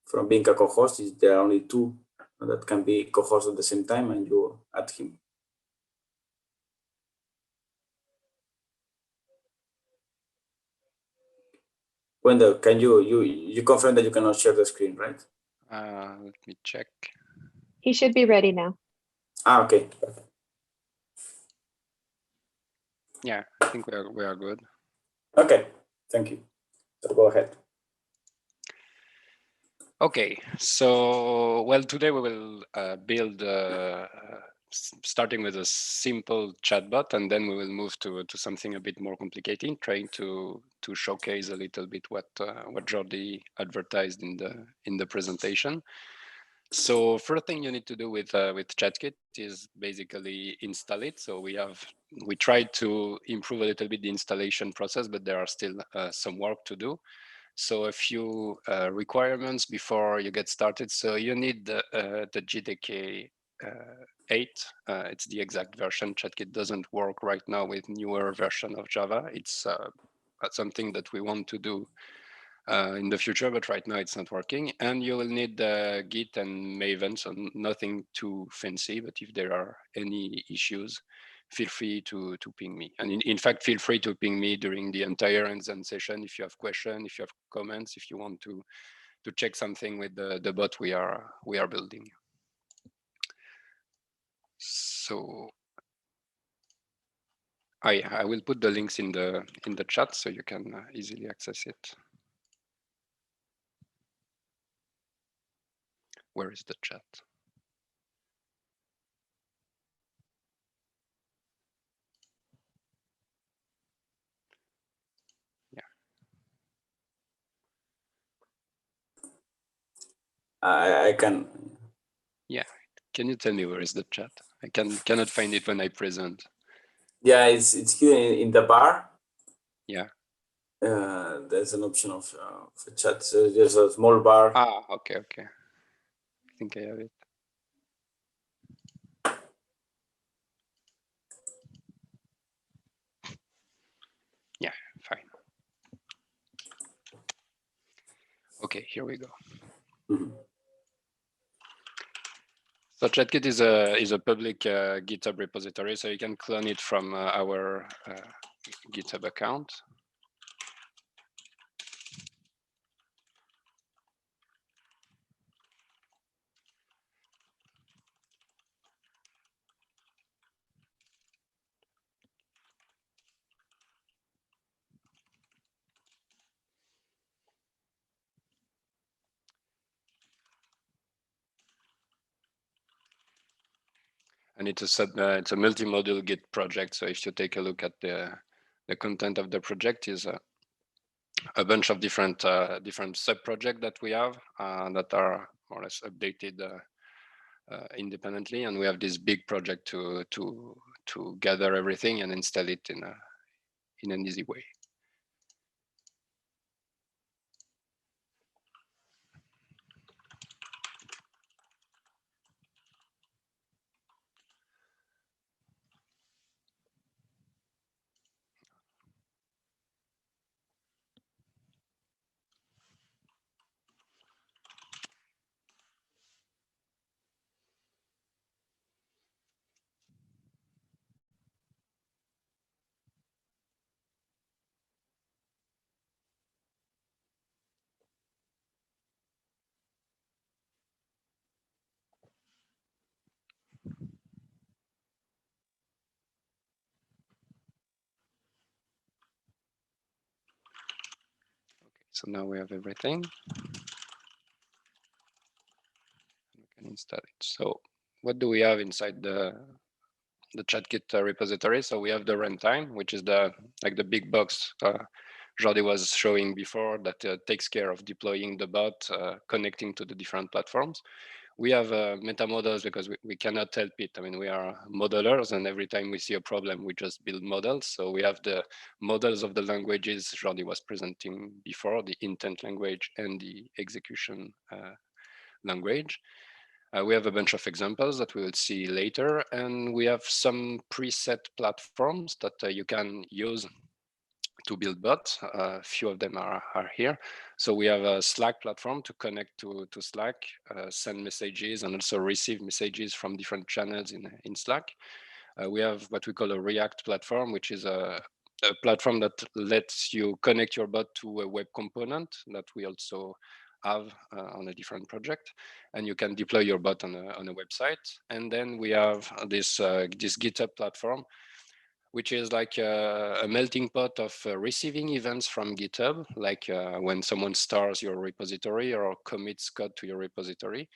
from being a co-host. There are only two that can be co-host at the same time, and you add him. Wendell, can you confirm that you cannot share the screen, right? Let me check. He should be ready now. Okay. Yeah, I think we are good. Okay, thank you. So go ahead. Okay, so well, today we will build starting with a simple chatbot, and then we will move to something a bit more complicated, trying to showcase a little bit what Jordi advertised in the presentation. So first thing you need to do with ChatKit is basically install it. So we tried to improve a little bit the installation process, but there are still some work to do. So a few requirements before you get started. So you need the JDK 8. It's the exact version. ChatKit doesn't work right now with newer version of Java. It's something that we want to do in the future, but right now it's not working. And you will need Git and Maven, so nothing too fancy, but if there are any issues, feel free to ping me. And in fact, feel free to ping me during the entire hands-on session if you have questions, if you have comments, if you want to check something with the bot we are building. So I will put the links in the chat so you can easily access it. Where is the chat? I can. Yeah, can you tell me where is the chat? I cannot find it when I present. Yeah, it's here in the bar. Yeah. There's an option of chat. So there's a small bar. Ah, okay. I think I have it. Yeah, fine. Okay, here we go. Mm-hmm. So ChatKit is a public GitHub repository, so you can clone it from our GitHub account. And it's a multi-module Git project. So if you take a look at the content of the project, is a bunch of different sub-projects that we have that are more or less updated independently, and we have this big project to gather everything and install it in an easy way. So now we have everything. We can install it. So what do we have inside the ChatKit repository? So we have the runtime, which is the big box Jordi was showing before that takes care of deploying the bot, connecting to the different platforms. We have meta models because we cannot help it. I mean, we are modelers, and every time we see a problem, we just build models. So we have the models of the languages Jordi was presenting before, the intent language and the execution language. We have a bunch of examples that we will see later, and we have some preset platforms that you can use to build bots. A few of them are here. So we have a Slack platform to connect to Slack, send messages, and also receive messages from different channels in Slack. We have what we call a React platform, which is a platform that lets you connect your bot to a web component that we also have on a different project, and you can deploy your bot on a website. And then we have this GitHub platform, which is like a melting pot of receiving events from GitHub, like when someone stars your repository or commits code to your repository,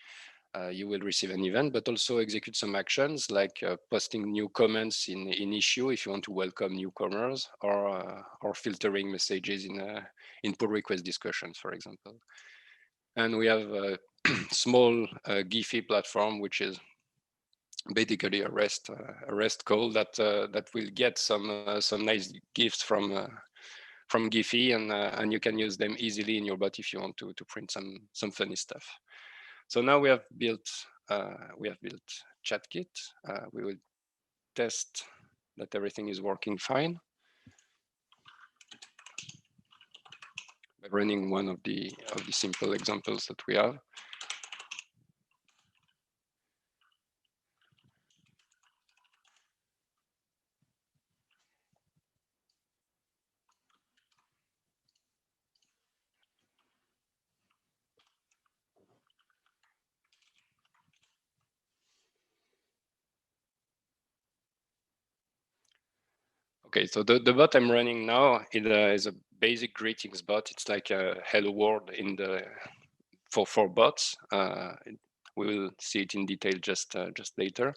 you will receive an event, but also execute some actions like posting new comments in issue if you want to welcome newcomers, or filtering messages in pull request discussions, for example. And we have a small Giphy platform, which is basically a REST call that will get some nice GIFs from Giphy, and you can use them easily in your bot if you want to print some funny stuff. So now we have built ChatKit. We will test that everything is working fine by running one of the simple examples that we have. Okay, so the bot I'm running now is a basic greetings bot. It's like a hello world for bots. we will see it in detail just later.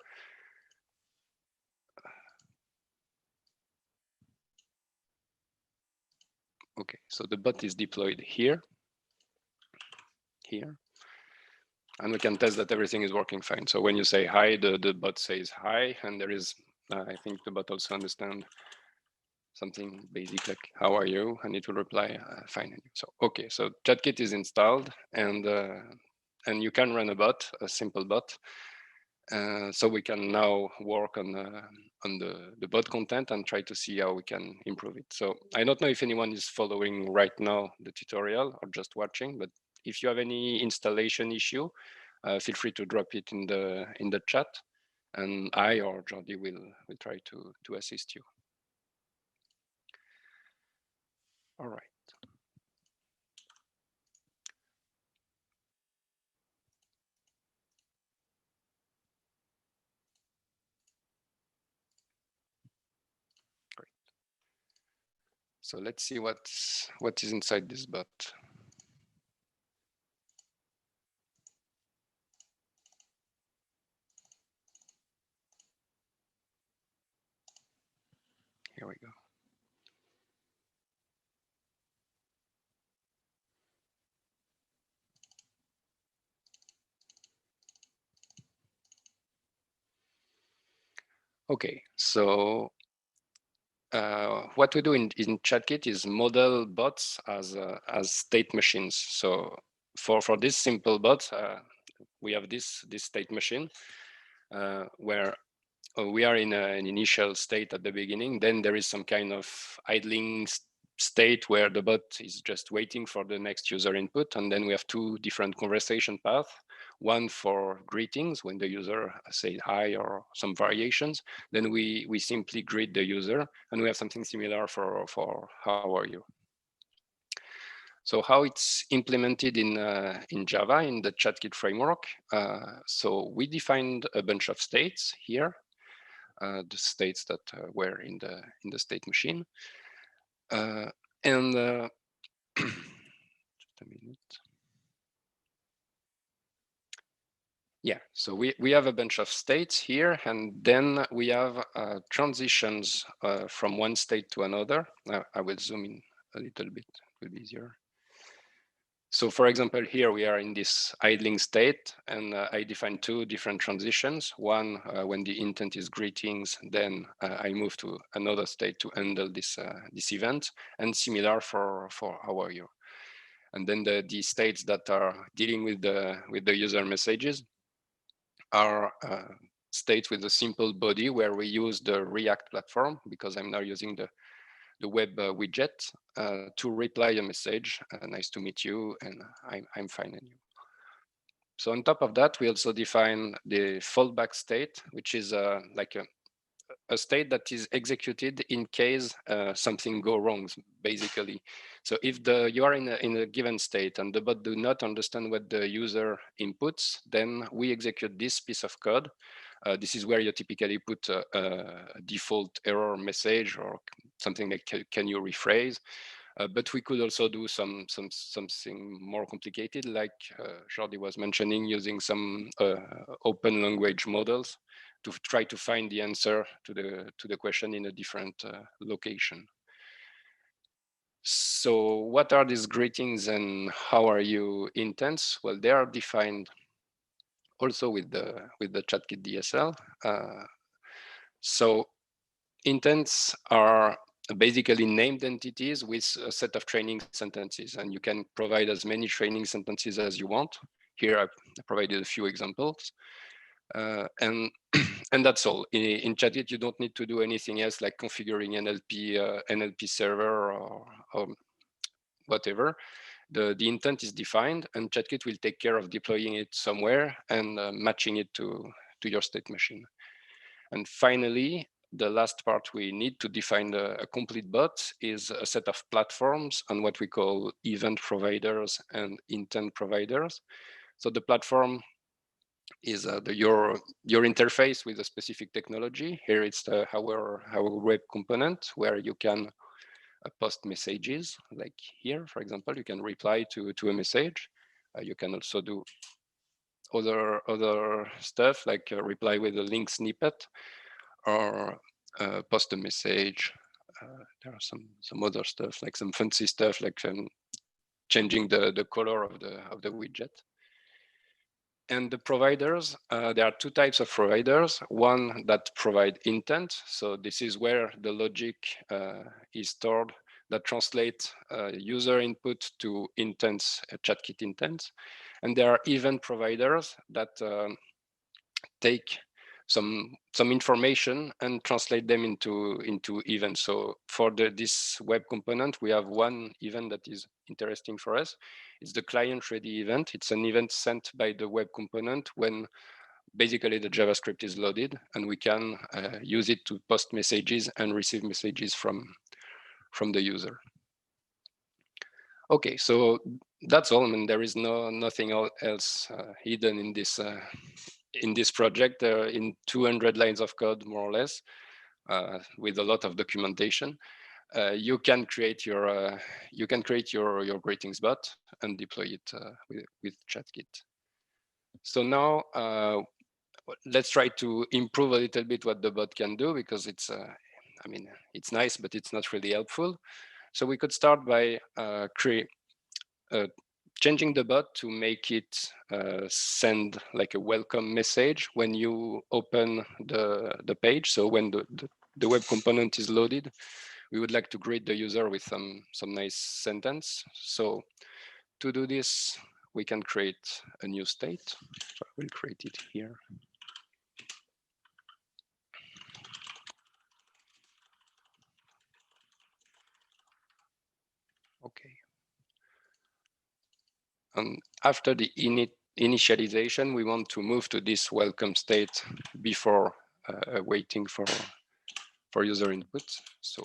Okay, so the bot is deployed here, and we can test that everything is working fine. So when you say hi, the bot says hi, and there is, I think the bot also understands something basic like how are you, and it will reply fine. So okay, so ChatKit is installed, and you can run a bot, a simple bot. So we can now work on the bot content and try to see how we can improve it. So I don't know if anyone is following right now the tutorial or just watching, but if you have any installation issue, feel free to drop it in the chat, and I or Jordi will try to assist you. All right. Great. So let's see what is inside this bot. Here we go. Okay, so what we do in ChatKit is model bots as state machines. So for this simple bot, we have this state machine where we are in an initial state at the beginning. Then there is some kind of idling state where the bot is just waiting for the next user input. And then we have two different conversation paths. One for greetings when the user says hi or some variations. Then we simply greet the user, and we have something similar for how are you. So how it's implemented in Java in the ChatKit framework. So we defined a bunch of states here, the states that were in the state machine, and just a minute. Yeah, so we have a bunch of states here, and then we have transitions from one state to another. I will zoom in a little bit, it will be easier. So for example, here we are in this idling state, and I define two different transitions. One, when the intent is greetings, then I move to another state to handle this event, and similar for how are you. And then the states that are dealing with the user messages are states with a simple body where we use the React platform, because I'm now using the web widget to reply a message, nice to meet you, and I'm fine and you. So on top of that, we also define the fallback state, which is like a state that is executed in case something go wrong, basically. So if you are in a given state and the bot do not understand what the user inputs, then we execute this piece of code. This is where you typically put a default error message or something like, can you rephrase? But we could also do something more complicated, like Jordi was mentioning, using some open language models to try to find the answer to the question in a different location. So what are these greetings and how are you intents? Well, they are defined also with the ChatKit DSL. So intents are basically named entities with a set of training sentences, and you can provide as many training sentences as you want. Here I provided a few examples, and that's all. In ChatKit, you don't need to do anything else like configuring NLP server or whatever. The intent is defined, and ChatKit will take care of deploying it somewhere and matching it to your state machine. And finally, the last part we need to define a complete bot is a set of platforms and what we call event providers and intent providers. So the platform is your interface with a specific technology. Here it's our web component where you can post messages, like here, for example, you can reply to a message. You can also do, other stuff like reply with a link snippet or post a message. There are some other stuff like some fancy stuff like changing the color of the widget. And the providers, there are two types of providers. One that provide intent. So this is where the logic is stored that translate user input to intents, ChatKit intents. And there are event providers that take some information and translate them into events. So for this web component, we have one event that is interesting for us. It's the client ready event. It's an event sent by the web component when basically the JavaScript is loaded, and we can use it to post messages and receive messages from the user. Okay, so that's all. I mean, there is nothing else hidden in this project. In 200 lines of code, more or less, with a lot of documentation. You can create your greetings bot and deploy it with ChatKit. So now let's try to improve a little bit what the bot can do, because it's I mean, it's nice, but it's not really helpful. So we could start by changing the bot to make it send like a welcome message when you open the page. So when the web component is loaded, we would like to greet the user with some nice sentence. So to do this, we can create a new state. So I will create it here. Okay. And after the initialization, we want to move to this welcome state before waiting for user input. So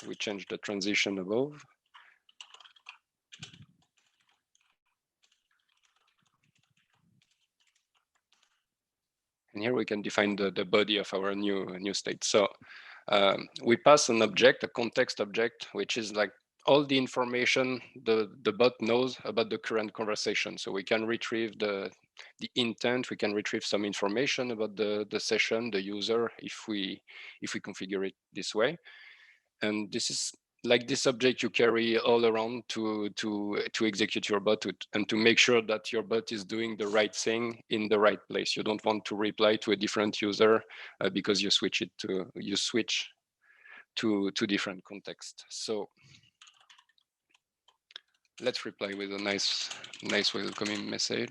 we change the transition above. And here we can define the body of our new state. So we pass an object, a context object, which is like all the information the bot knows about the current conversation. So we can retrieve the intent, we can retrieve some information about the session, the user, if we configure it this way. And this is like this object you carry all around to execute your bot and to make sure that your bot is doing the right thing in the right place. You don't want to reply to a different user because you switch to different context. So let's reply with a nice welcoming message.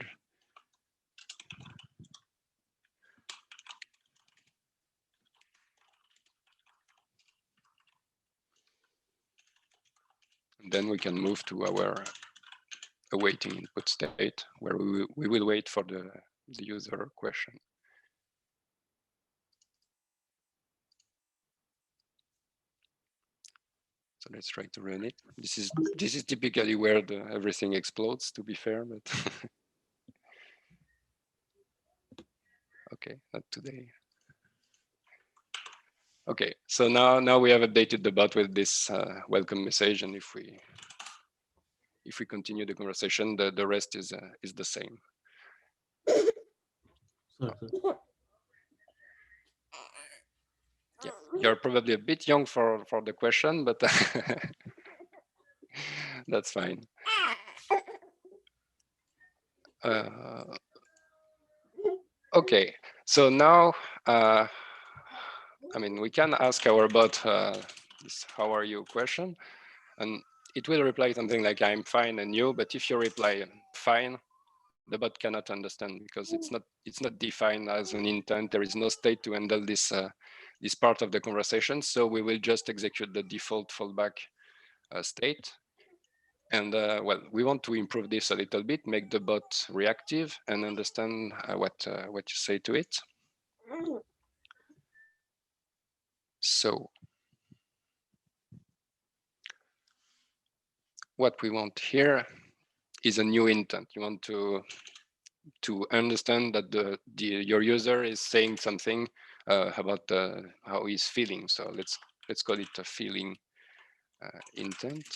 And then we can move to our awaiting input state, where we will wait for the user question. So let's try to run it. This is typically where everything explodes, to be fair, but okay, not today. Okay, so now we have updated the bot with this welcome message, and if we continue the conversation, the rest is the same. Yeah, you're probably a bit young for the question, but that's fine. Okay, so now, I mean, we can ask our bot this "how are you" question, and it will reply something like "I'm fine and you." But if you reply "fine," the bot cannot understand because it's not defined as an intent. There is no state to handle this this part of the conversation. So we will just execute the default fallback state. And well, we want to improve this a little bit, make the bot reactive and understand what you say to it. So what we want here is a new intent. You want to understand that your user is saying something about how he's feeling. So let's call it a feeling intent.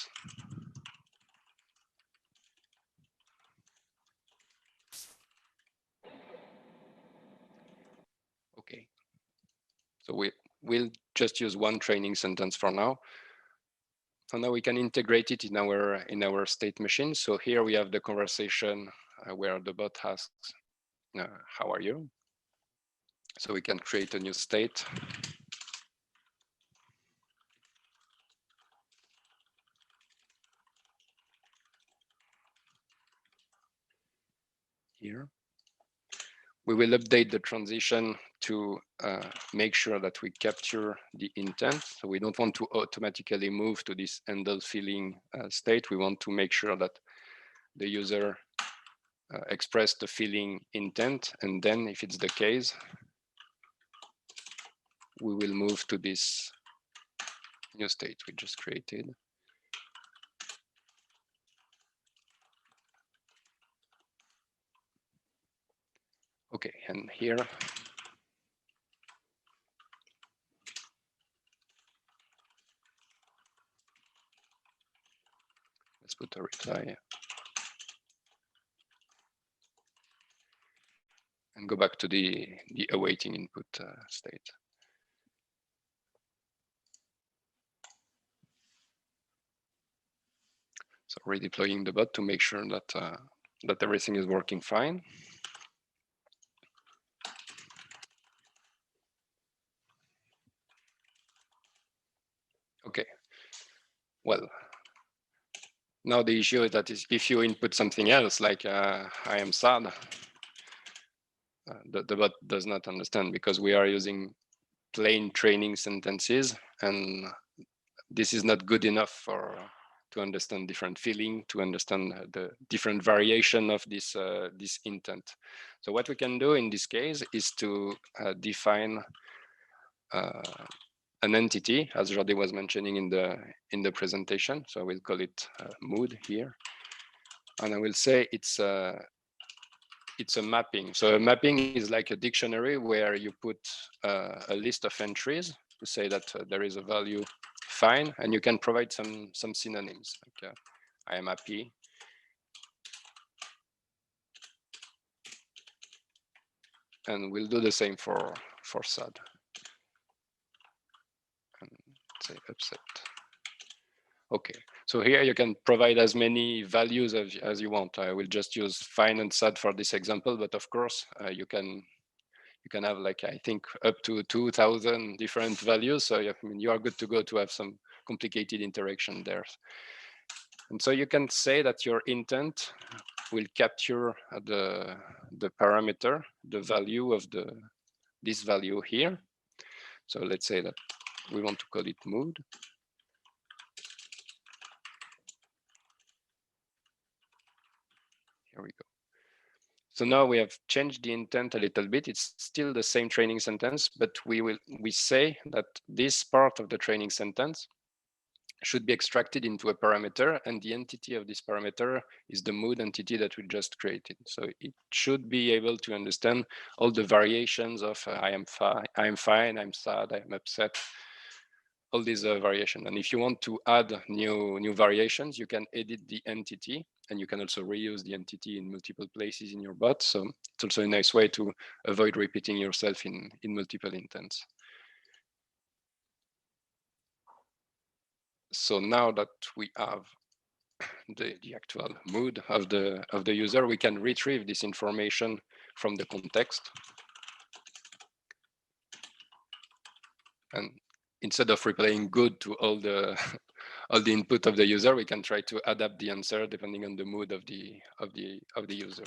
So we'll just use one training sentence for now. And now we can integrate it in our state machine. So here we have the conversation where the bot asks, how are you? So we can create a new state. Here. We will update the transition to make sure that we capture the intent. So we don't want to automatically move to this handle feeling state. We want to make sure that the user express the feeling intent. And then if it's the case, we will move to this new state we just created. Okay, and here, let's put a reply and go back to the awaiting input state. So redeploying the bot to make sure that that everything is working fine. Okay. Well, now the issue is that if you input something else, like I am sad, the bot does not understand because we are using plain training sentences, and this is not good enough to understand different feeling, to understand the different variation of this this intent. So what we can do in this case is to define an entity, as Jordi was mentioning in the presentation. So I will call it mood here, and I will say it's a mapping. So a mapping is like a dictionary where you put a list of entries to say that there is a value fine, and you can provide some synonyms like I am happy, and we'll do the same for sad, and say upset. Okay, so here you can provide as many values as you want. I will just use fine and sad for this example, but of course you can have, like, I think up to 2,000 different values. So I mean, you are good to go to have some complicated interaction there. And so you can say that your intent will capture the parameter, the value of this value here. So let's say that we want to call it mood. Here we go. So now we have changed the intent a little bit. It's still the same training sentence, but we say that this part of the training sentence should be extracted into a parameter, and the entity of this parameter is the mood entity that we just created. So it should be able to understand all the variations of I am fine, I'm sad, I'm upset, all these variations. And if you want to add new variations, you can edit the entity, and you can also reuse the entity in multiple places in your bot. So it's also a nice way to avoid repeating yourself in multiple intents. So now that we have the actual mood of the user, we can retrieve this information from the context. And instead of replying good to all the all the input of the user, we can try to adapt the answer depending on the mood of the user.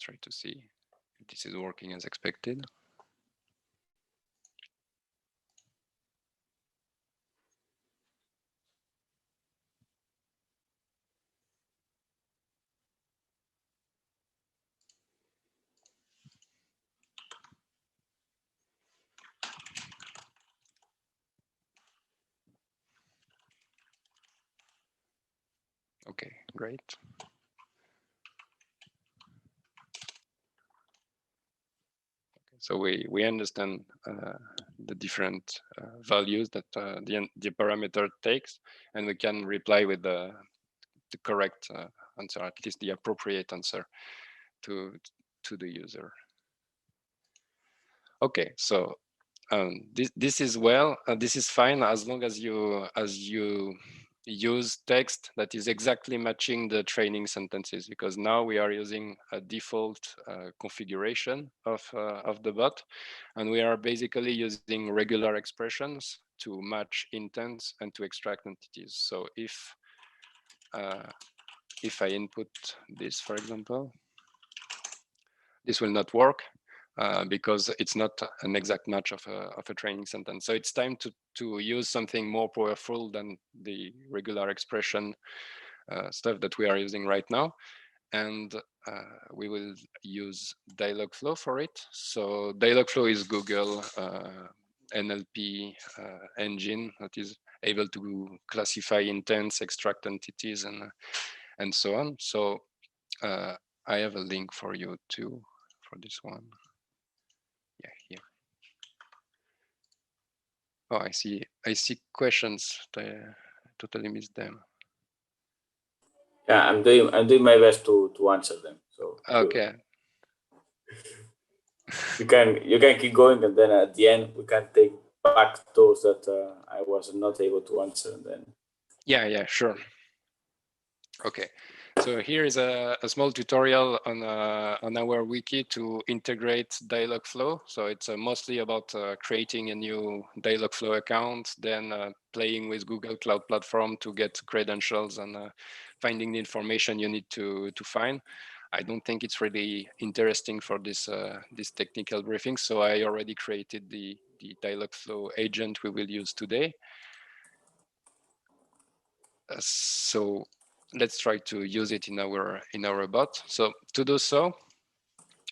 try to see if this is working as expected. Okay, great. So we understand the different values that the parameter takes, and we can reply with the correct answer, at least the appropriate answer to the user. Okay, so this is this is fine as long as you use text that is exactly matching the training sentences, because now we are using a default configuration of the bot, and we are basically using regular expressions to match intents and to extract entities. So if I input this, for example, this will not work because it's not an exact match of a training sentence. So it's time to use something more powerful than the regular expression stuff that we are using right now. And we will use Dialogflow for it. So Dialogflow is Google NLP engine that is able to classify intents, extract entities, and so on. So I have a link for you too for this one. Yeah, here. Oh, I see questions. I totally missed them. Yeah, I'm doing my best to answer them. So okay. You can keep going, and then at the end we can take back those that I was not able to answer. And then yeah, sure. Okay, so here is a small tutorial on our wiki to integrate Dialogflow. So it's mostly about creating a new Dialogflow account, then playing with Google Cloud Platform to get credentials and finding the information you need to find. I don't think it's really interesting for this this technical briefing, so I already created the Dialogflow agent we will use today. So let's try to use it in our bot. So to do so,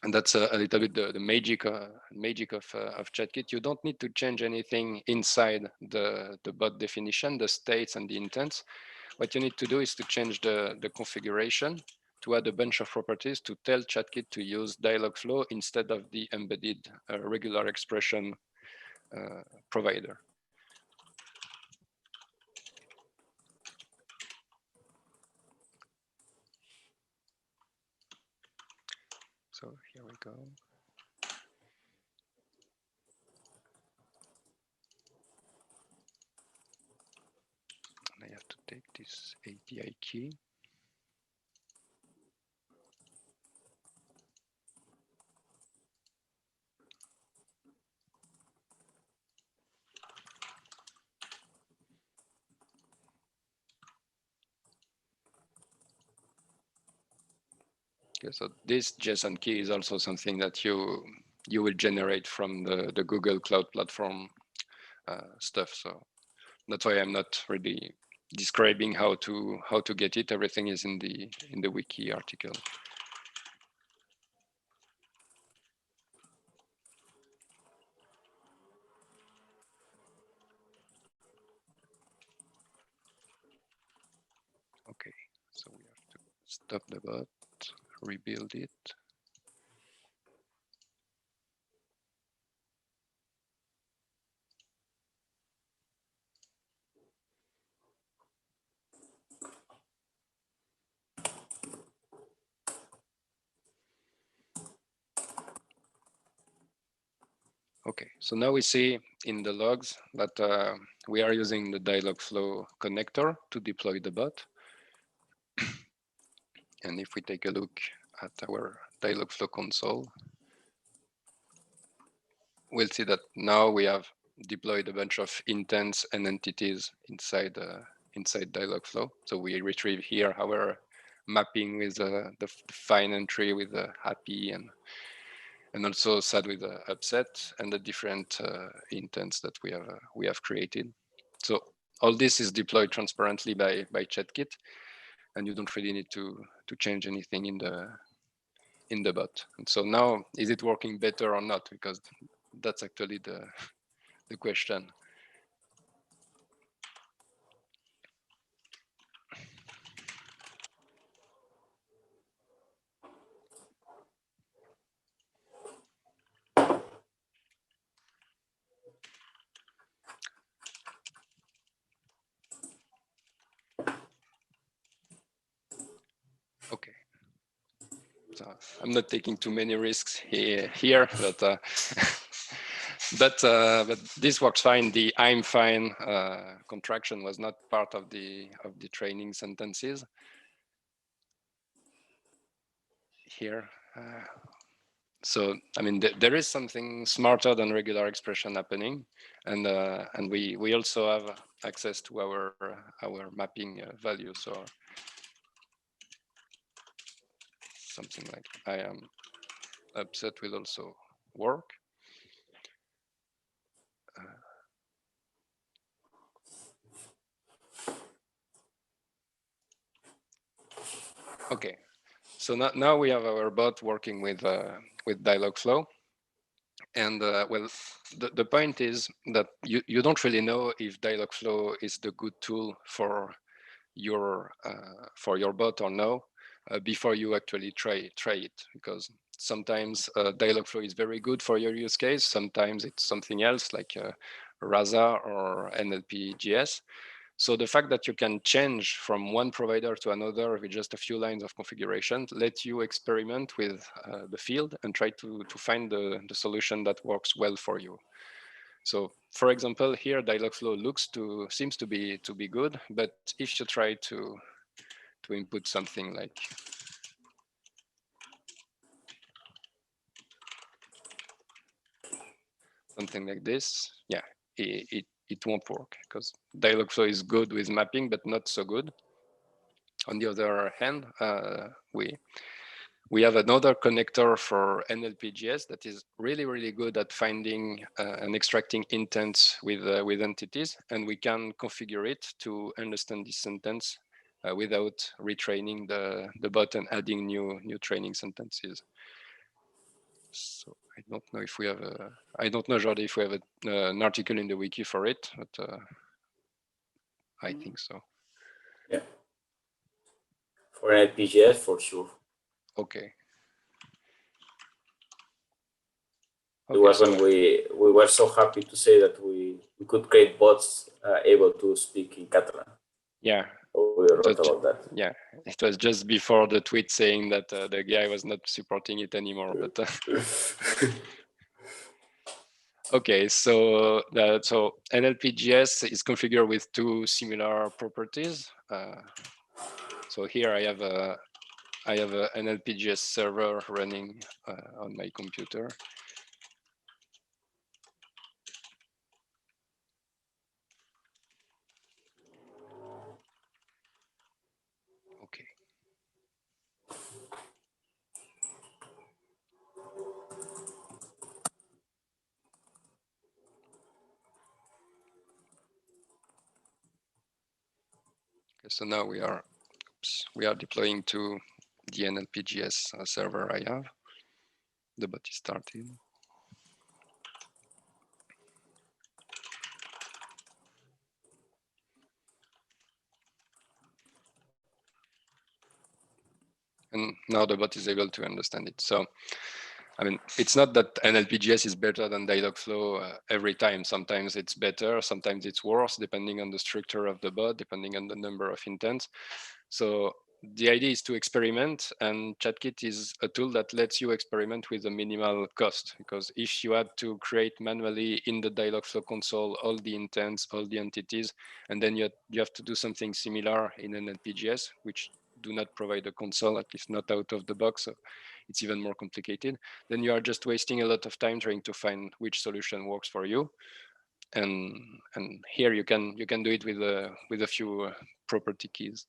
and that's a little bit the magic of ChatKit. You don't need to change anything inside the bot definition, the states and the intents. What you need to do is to change the configuration, to add a bunch of properties to tell ChatKit to use Dialogflow instead of the embedded regular expression provider. So here we go. And I have to take this API key. Okay, so this JSON key is also something that you will generate from the Google Cloud Platform stuff. So that's why I'm not really describing how to get it. Everything is in the wiki article. Okay, so we have to stop the bot, rebuild it. Okay, so now we see in the logs that we are using the Dialogflow connector to deploy the bot. And if we take a look at our Dialogflow console, we'll see that now we have deployed a bunch of intents and entities inside Dialogflow. So we retrieve here our mapping with the fine entry with the happy and also sad with the upset, and the different intents that we have created. So all this is deployed transparently by ChatKit, and you don't really need to change anything in the bot. And so now, is it working better or not? Because that's actually the question. Okay. So I'm not taking too many risks here, but but this works fine. The "I'm fine" contraction was not part of the training sentences here. So I mean, there is something smarter than regular expression happening, and we also have access to our mapping value. So something like "I am upset" will also work. Okay, so now we have our bot working with Dialogflow, and well, the point is that you don't really know if Dialogflow is the good tool for your bot or no before you actually try it, because sometimes Dialogflow is very good for your use case. Sometimes it's something else like Rasa or NLP.js. So the fact that you can change from one provider to another with just a few lines of configuration lets you experiment with the field and try to find the solution that works well for you. So for example, here Dialogflow seems to be good, but if you try to input something like this, yeah, it won't work, because Dialogflow is good with mapping, but not so good. On the other hand, we have another connector for NLP.js that is really good at finding and extracting intents with entities, and we can configure it to understand this sentence without retraining the bot and adding new training sentences. So I don't know if we have I don't know, Jordi, if we have an article in the wiki for it, but I think so. Yeah. For NLP.js, for sure. Okay. It was when we were so happy to say that we could create bots able to speak in Catalan. Yeah. We wrote about that. Yeah, it was just before the tweet saying that the guy was not supporting it anymore. But okay, so NLP.js is configured with two similar properties. So here I have a NLP.js server running on my computer. Okay. Okay, so now we are deploying to the NLP.js server I have. The bot is starting. And now the bot is able to understand it. So, I mean, it's not that NLP.js is better than Dialogflow every time. Sometimes it's better, sometimes it's worse, depending on the structure of the bot, depending on the number of intents. So the idea is to experiment, and ChatKit is a tool that lets you experiment with a minimal cost, because if you had to create manually in the Dialogflow console all the intents, all the entities, and then you have to do something similar in NLP.js, which do not provide a console, at least not out of the box, so it's even more complicated, then you are just wasting a lot of time trying to find which solution works for you. And here you can do it with a few property keys.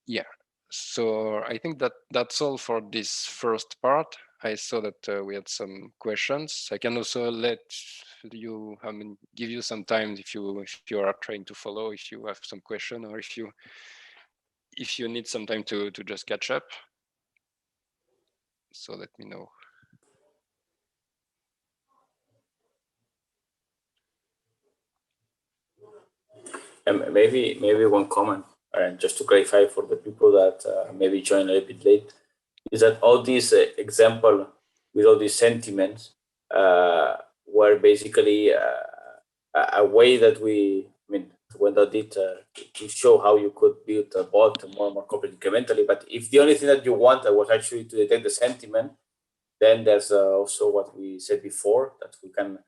Yeah, so I think that that's all for this first part. I saw that we had some questions. I can also let you, give you some time if you are trying to follow, if you have some question, or if you need some time to just catch up. So let me know. And maybe one comment, just to clarify for the people that maybe join a little bit late, is that all these example with all these sentiments were basically a way that Wendell did to show how you could build a bot more and more complex incrementally. But if the only thing that you wanted was actually to detect the sentiment, then there's also what we said before, that we can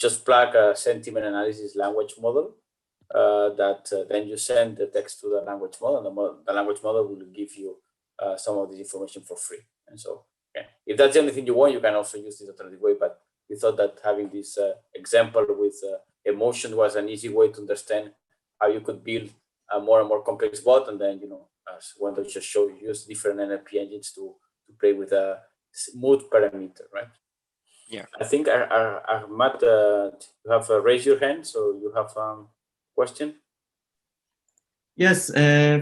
just plug a sentiment analysis language model then you send the text to the language model, and the language model will give you some of this information for free. And so, if that's the only thing you want, you can also use this alternative way. But we thought that having this example with emotion was an easy way to understand how you could build a more and more complex bot, and then as Wendell just showed, use different NLP engines to play with a mood parameter, right? Yeah. I think Ahmad, you have raised your hand, so you have question? Yes,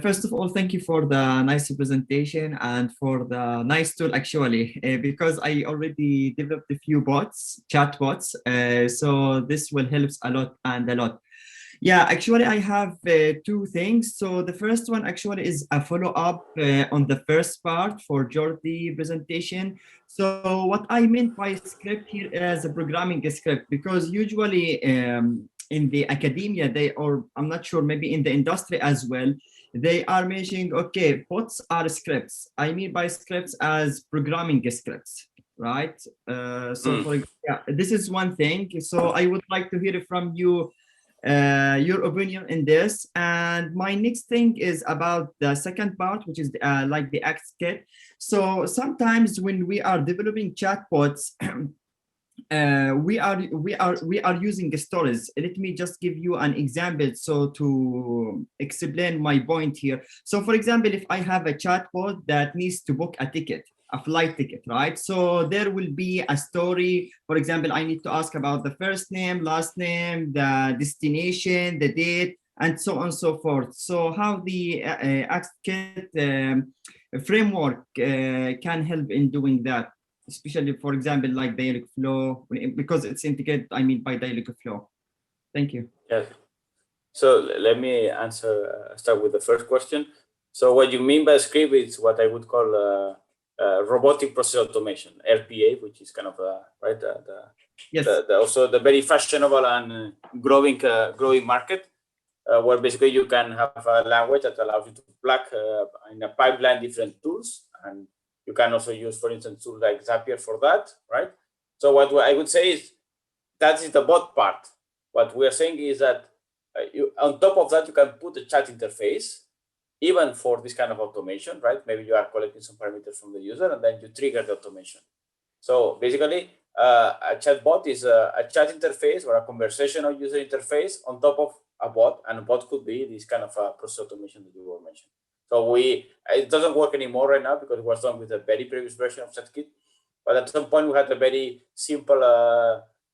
first of all, thank you for the nice presentation and for the nice tool, actually, because I already developed a few bots, chatbots, so this will help a lot and a lot. Yeah, actually, I have two things. So the first one actually is a follow-up on the first part for Jordi presentation. So what I meant by script here is a programming script, because usually in the academia, or I'm not sure, maybe in the industry as well, they are mentioning, okay, bots are scripts. I mean by scripts as programming scripts, right? This is one thing. So I would like to hear from you your opinion in this. And my next thing is about the second part, which is like the ChatKit. So sometimes when we are developing chatbots, we are using stories. Let me just give you an example so to explain my point here. So for example, if I have a chatbot that needs to book a flight ticket, right? So there will be a story. For example, I need to ask about the first name, last name, the destination, the date, and so on and so forth. So how the ChatKit framework can help in doing that, especially, for example, like Dialogflow, because it's integrated, I mean, by Dialogflow. Thank you. Yes. So let me answer, start with the first question. So what you mean by script is what I would call robotic process automation, RPA, which is kind of right yes. also the very fashionable and growing market, where basically you can have a language that allows you to plug in a pipeline different tools, and you can also use, for instance, tools like Zapier for that, right? So what I would say is that is the bot part. What we are saying is that on top of that, you can put a chat interface, even for this kind of automation, right? Maybe you are collecting some parameters from the user, and then you trigger the automation. So basically, a chatbot is a chat interface or a conversational user interface on top of a bot, and a bot could be this kind of process automation that you were mentioning. So it doesn't work anymore right now because it was done with a very previous version of ChatKit. But at some point, we had a very simple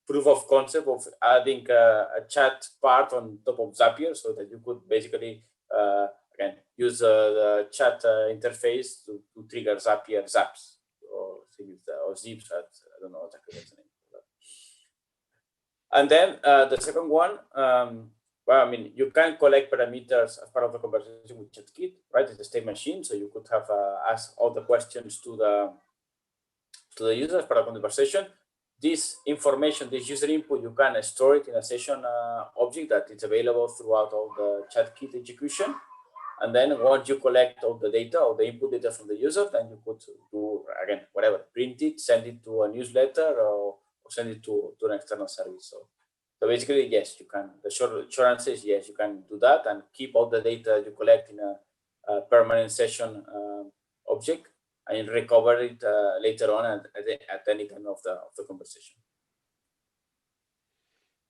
proof of concept of adding a chat part on top of Zapier, so that you could basically again use the chat interface to trigger Zapier zaps or zips. I don't know exactly what's the name of that. And then the second one, well, I mean, you can collect parameters as part of the conversation with ChatKit, right? It's a state machine, so you could have asked all the questions to the user as part of the conversation. This information, this user input, you can store it in a session object that is available throughout all the ChatKit execution. And then once you collect all the data or the input data from the user, then you could do, again, whatever, print it, send it to a newsletter, or send it to an external service. So basically, yes, you can. The short answer is yes, you can do that and keep all the data you collect in a permanent session object, and recover it later on at any time of the conversation.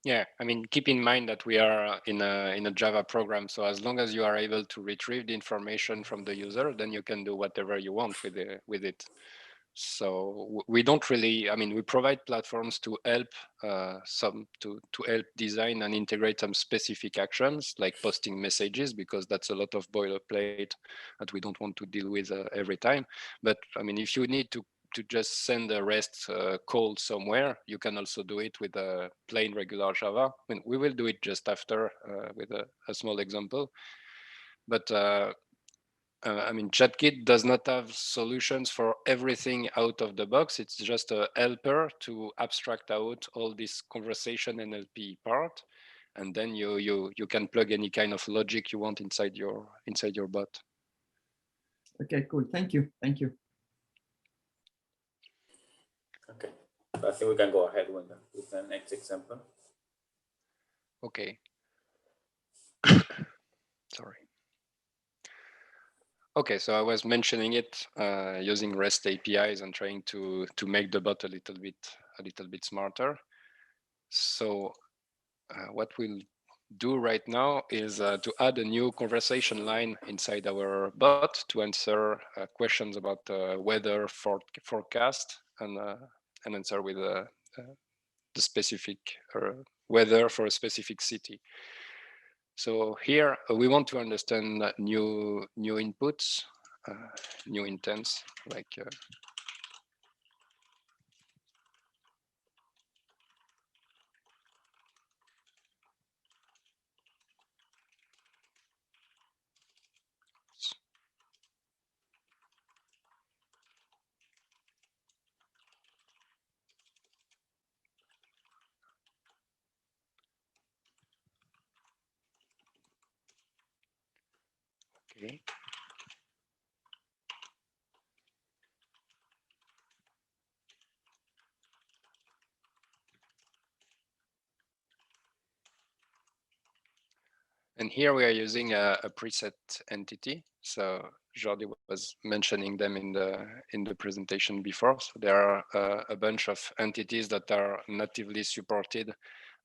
Yeah, I mean, keep in mind that we are in a Java program. So as long as you are able to retrieve the information from the user, then you can do whatever you want with it. So we don't really, I mean, we provide platforms to help to help design and integrate some specific actions like posting messages, because that's a lot of boilerplate that we don't want to deal with every time. But I mean, if you need to just send a REST call somewhere, you can also do it with a plain regular Java. I mean, we will do it just after with a small example. But I mean, ChatKit does not have solutions for everything out of the box. It's just a helper to abstract out all this conversation NLP part, and then you can plug any kind of logic you want inside your bot. Okay, cool. Thank you. Thank you. Okay, I think we can go ahead with the next example. Okay. Sorry. Okay, so I was mentioning it using REST APIs and trying to make the bot a little bit smarter. So what we'll do right now is to add a new conversation line inside our bot to answer questions about weather forecast and answer with the specific weather for a specific city. So here we want to understand new inputs, new intents, like okay. And here we are using a preset entity. So Jordi was mentioning them in the presentation before. So there are a bunch of entities that are natively supported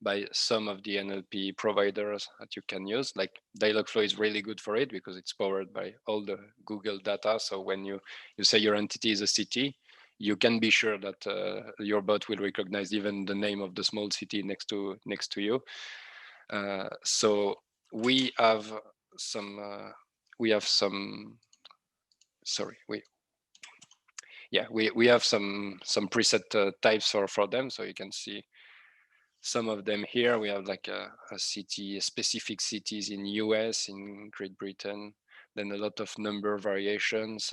by some of the NLP providers that you can use. Like Dialogflow is really good for it because it's powered by all the Google data. So when you say your entity is a city, you can be sure that your bot will recognize even the name of the small city next to you. So we have some sorry, we have some preset types for them. So you can see some of them here. We have like a city, specific cities in US, in Great Britain, then a lot of number variations,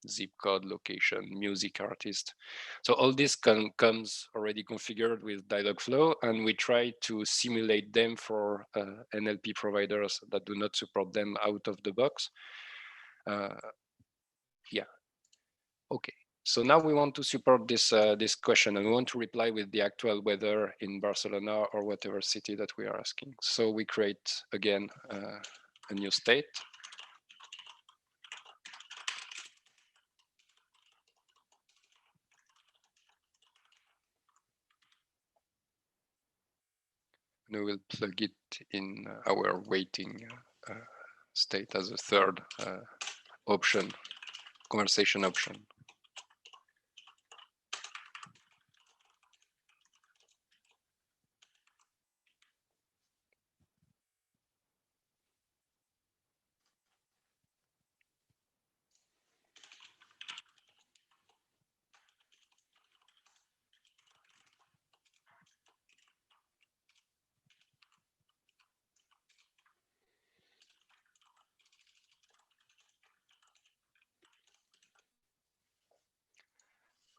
zip code, location, music artist. So all this comes already configured with Dialogflow, and we try to simulate them for NLP providers that do not support them out of the box. Yeah, okay. So now we want to support this this question, and we want to reply with the actual weather in Barcelona or whatever city that we are asking. So we create again a new state. And we will plug it in our waiting state as a third option, conversation option.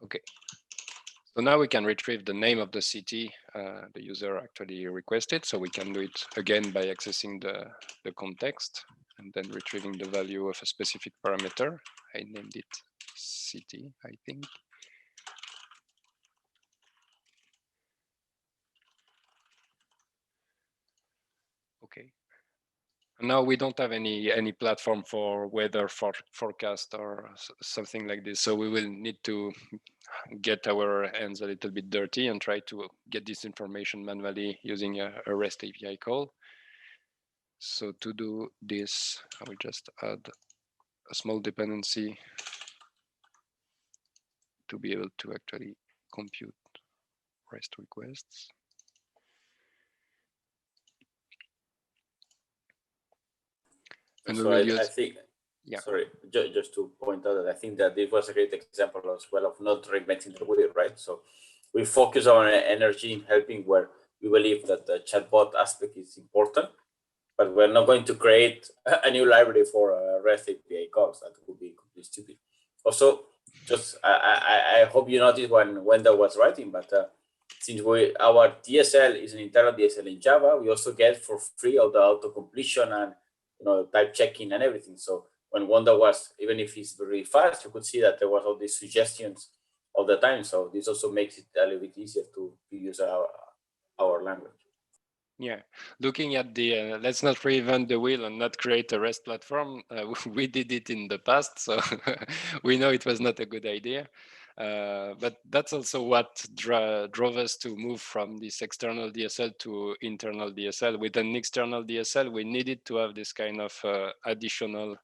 Okay. So now we can retrieve the name of the city the user actually requested. So we can do it again by accessing the context and then retrieving the value of a specific parameter. I named it city, I think. Okay. Now we don't have any platform for weather forecast or something like this. So we will need to get our hands a little bit dirty and try to get this information manually using a REST API call. So to do this, I will just add a small dependency to be able to actually compute REST requests. And so I think, yeah. Sorry, just to point out that I think that it was a great example as well of not reinventing the wheel, right? So we focus our energy in helping where we believe that the chatbot aspect is important, but we're not going to create a new library for REST API calls. That would be completely stupid. Also, just I hope you noticed when Wendell was writing, but since our DSL is an internal DSL in Java, we also get for free all the auto completion and type checking and everything. So when Wanda was, even if it's very fast, you could see that there was all these suggestions all the time. So this also makes it a little bit easier to use our language. Yeah, looking at the let's not reinvent the wheel and not create a REST platform. We did it in the past, so we know it was not a good idea. But that's also what drove us to move from this external DSL to internal DSL. With an external DSL, we needed to have this kind of additional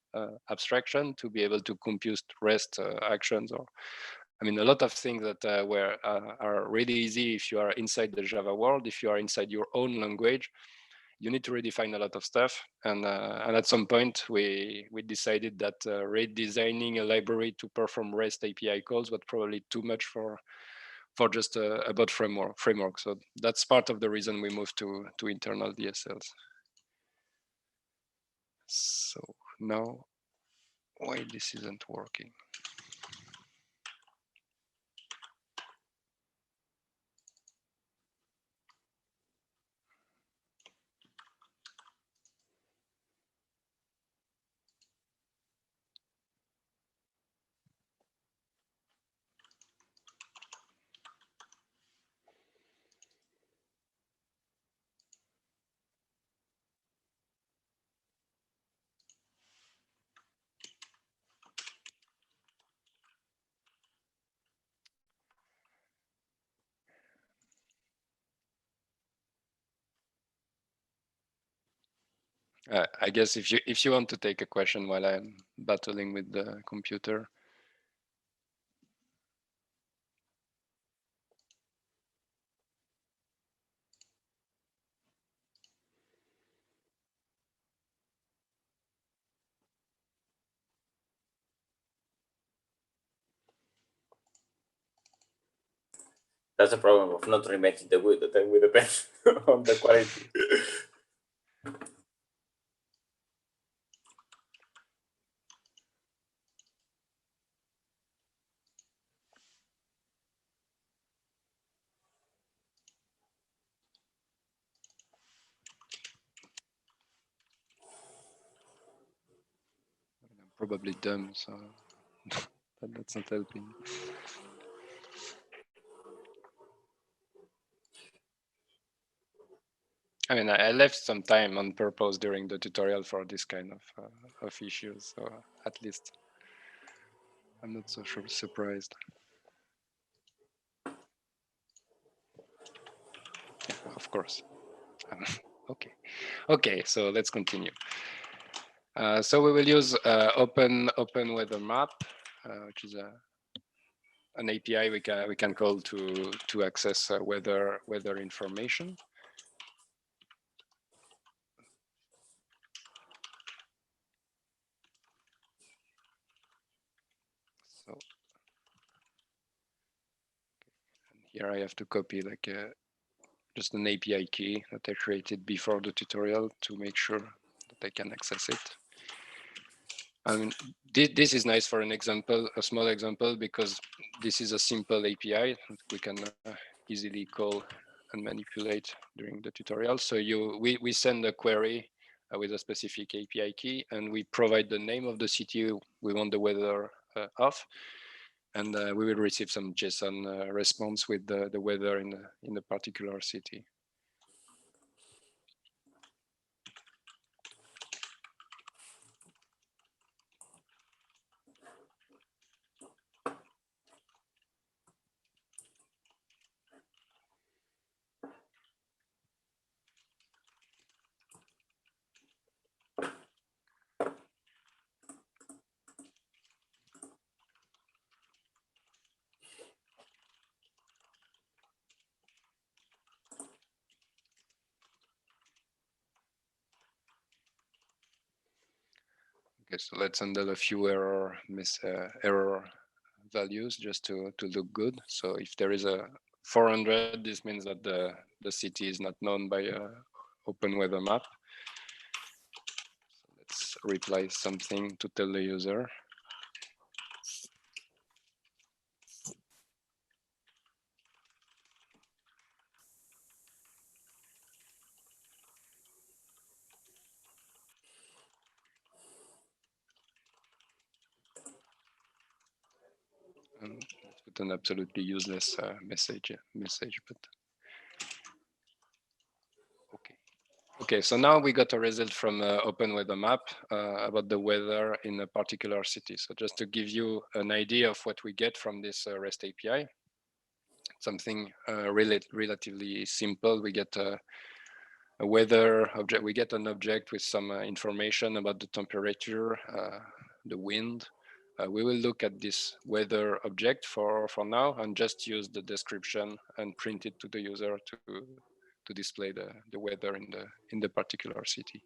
abstraction to be able to compute REST actions, or I mean, a lot of things that are really easy if you are inside the Java world. If you are inside your own language, you need to redefine a lot of stuff. And at some point, we decided that redesigning a library to perform REST API calls was probably too much for just a bot framework. So that's part of the reason we moved to internal DSLs. So now, why this isn't working? I guess if you want to take a question while I'm battling with the computer. That's the problem of not reinventing the wheel, that we depend on the quality. I'm probably dumb, so that's not helping. I mean, I left some time on purpose during the tutorial for this kind of issues, so at least I'm not so surprised. Yeah, of course. Okay, so let's continue. So we will use open weather map, which is an API we can call to access weather information. So here I have to copy like just an API key that I created before the tutorial to make sure that I can access it. I mean, this is nice for an example, a small example, because this is a simple API that we can easily call and manipulate during the tutorial. So we send a query with a specific API key, and we provide the name of the city we want the weather of, and we will receive some JSON response with the weather in the particular city. Okay, so let's handle a few error values just to look good. So if there is a 400, this means that the city is not known by open weather map. So let's reply something to tell the user. Let's put an absolutely useless message, but okay. Okay, so now we got a result from Open Weather Map about the weather in a particular city. So just to give you an idea of what we get from this REST API, something relatively simple. We get a weather object. We get an object with some information about the temperature, the wind. We will look at this weather object for now and just use the description and print it to the user to display the weather in the particular city.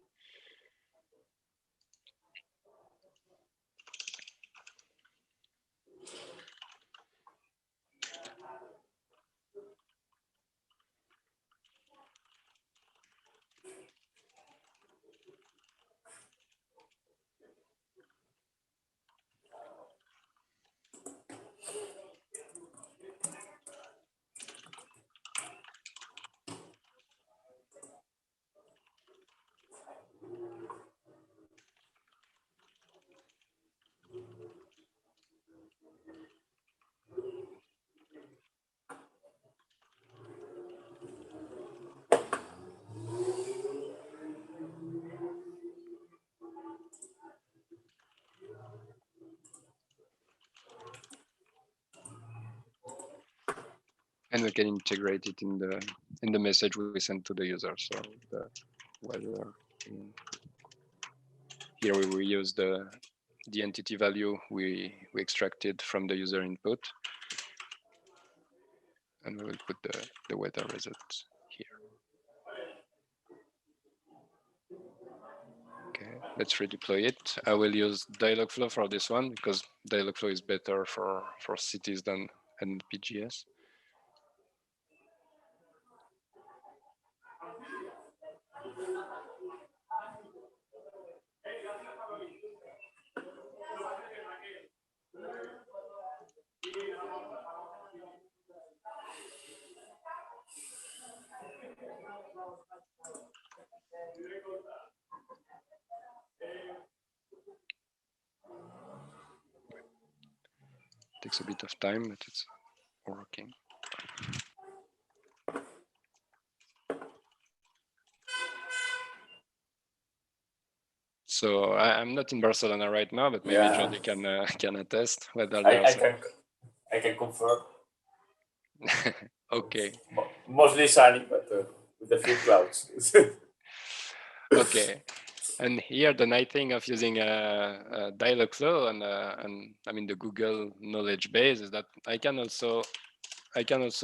And we can integrate it in the message we send to the user. So the weather here we will use the entity value we extracted from the user input, and we will put the weather results here. Okay, let's redeploy it. I will use Dialogflow for this one because Dialogflow is better for cities than NPGS. Takes a bit of time, but it's working. So I'm not in Barcelona right now, but maybe Jordi can attest whether I can confirm. Okay. Mostly sunny, but with a few clouds. Okay. And here the nice thing of using Dialogflow and I mean the Google knowledge base is that I can also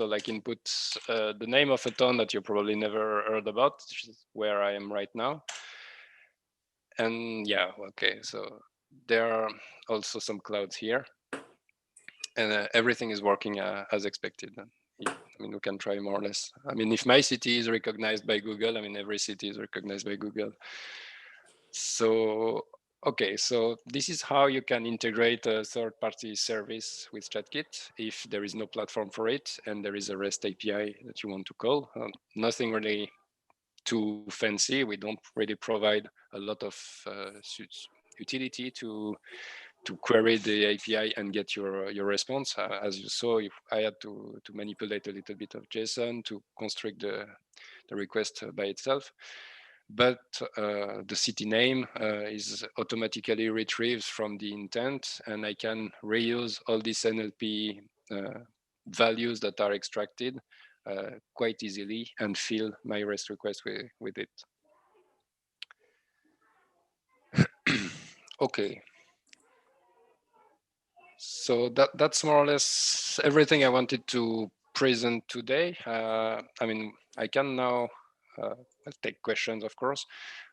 like input the name of a town that you probably never heard about, which is where I am right now. And yeah, okay, so there are also some clouds here, and everything is working as expected. I mean, we can try more or less. I mean, if my city is recognized by Google, I mean, every city is recognized by Google. So, okay, so this is how you can integrate a third-party service with ChatKit if there is no platform for it and there is a REST API that you want to call. Nothing really too fancy. We don't really provide a lot of utility to query the API and get your response. As you saw, I had to manipulate a little bit of JSON to construct the request by itself. But the city name is automatically retrieved from the intent, and I can reuse all these NLP values that are extracted quite easily and fill my REST request with it. Okay. So that's more or less everything I wanted to present today. I mean, I can now I'll take questions, of course,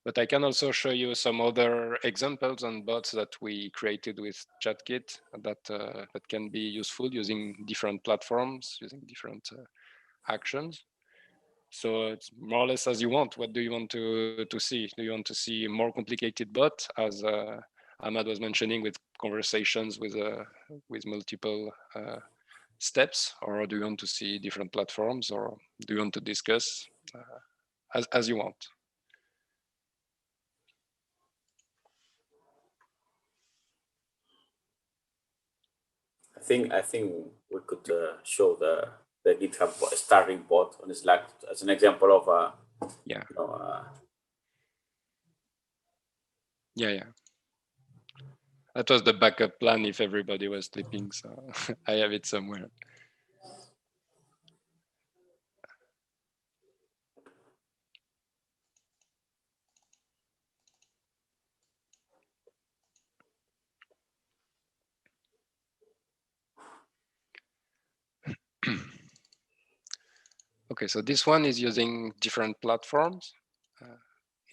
But I can also show you some other examples and bots that we created with ChatKit that can be useful using different platforms, using different actions. So it's more or less as you want. What do you want to see? Do you want to see a more complicated bot, as Ahmad was mentioning, with conversations with multiple steps, or do you want to see different platforms, or do you want to discuss as you want? I think we could show the GitHub starting bot on Slack as an example of yeah. You know, Yeah. That was the backup plan if everybody was sleeping, so I have it somewhere. Okay, so this one is using different platforms.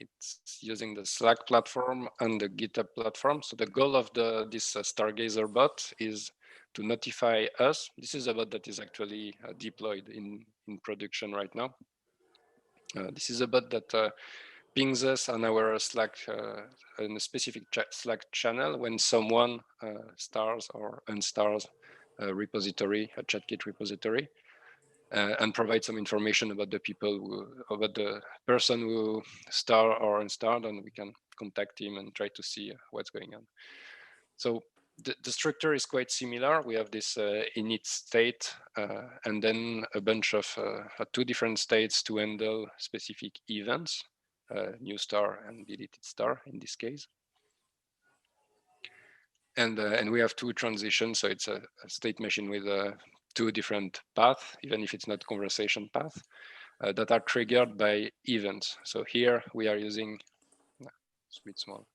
It's using the Slack platform and the GitHub platform. So the goal of this Stargazer bot is to notify us. This is a bot that is actually deployed in production right now. This is a bot that pings us on our Slack, in a specific Slack channel when someone stars or unstars a repository, a ChatKit repository. And provide some information about the about the person who star or unstarred, and we can contact him and try to see what's going on. So the structure is quite similar. We have this init state and then a bunch of 2 different states to handle specific events, new star and deleted star in this case. And we have 2 transitions, so it's a state machine with 2 different paths, even if it's not conversation path, that are triggered by events. So here we are using, it's a bit small.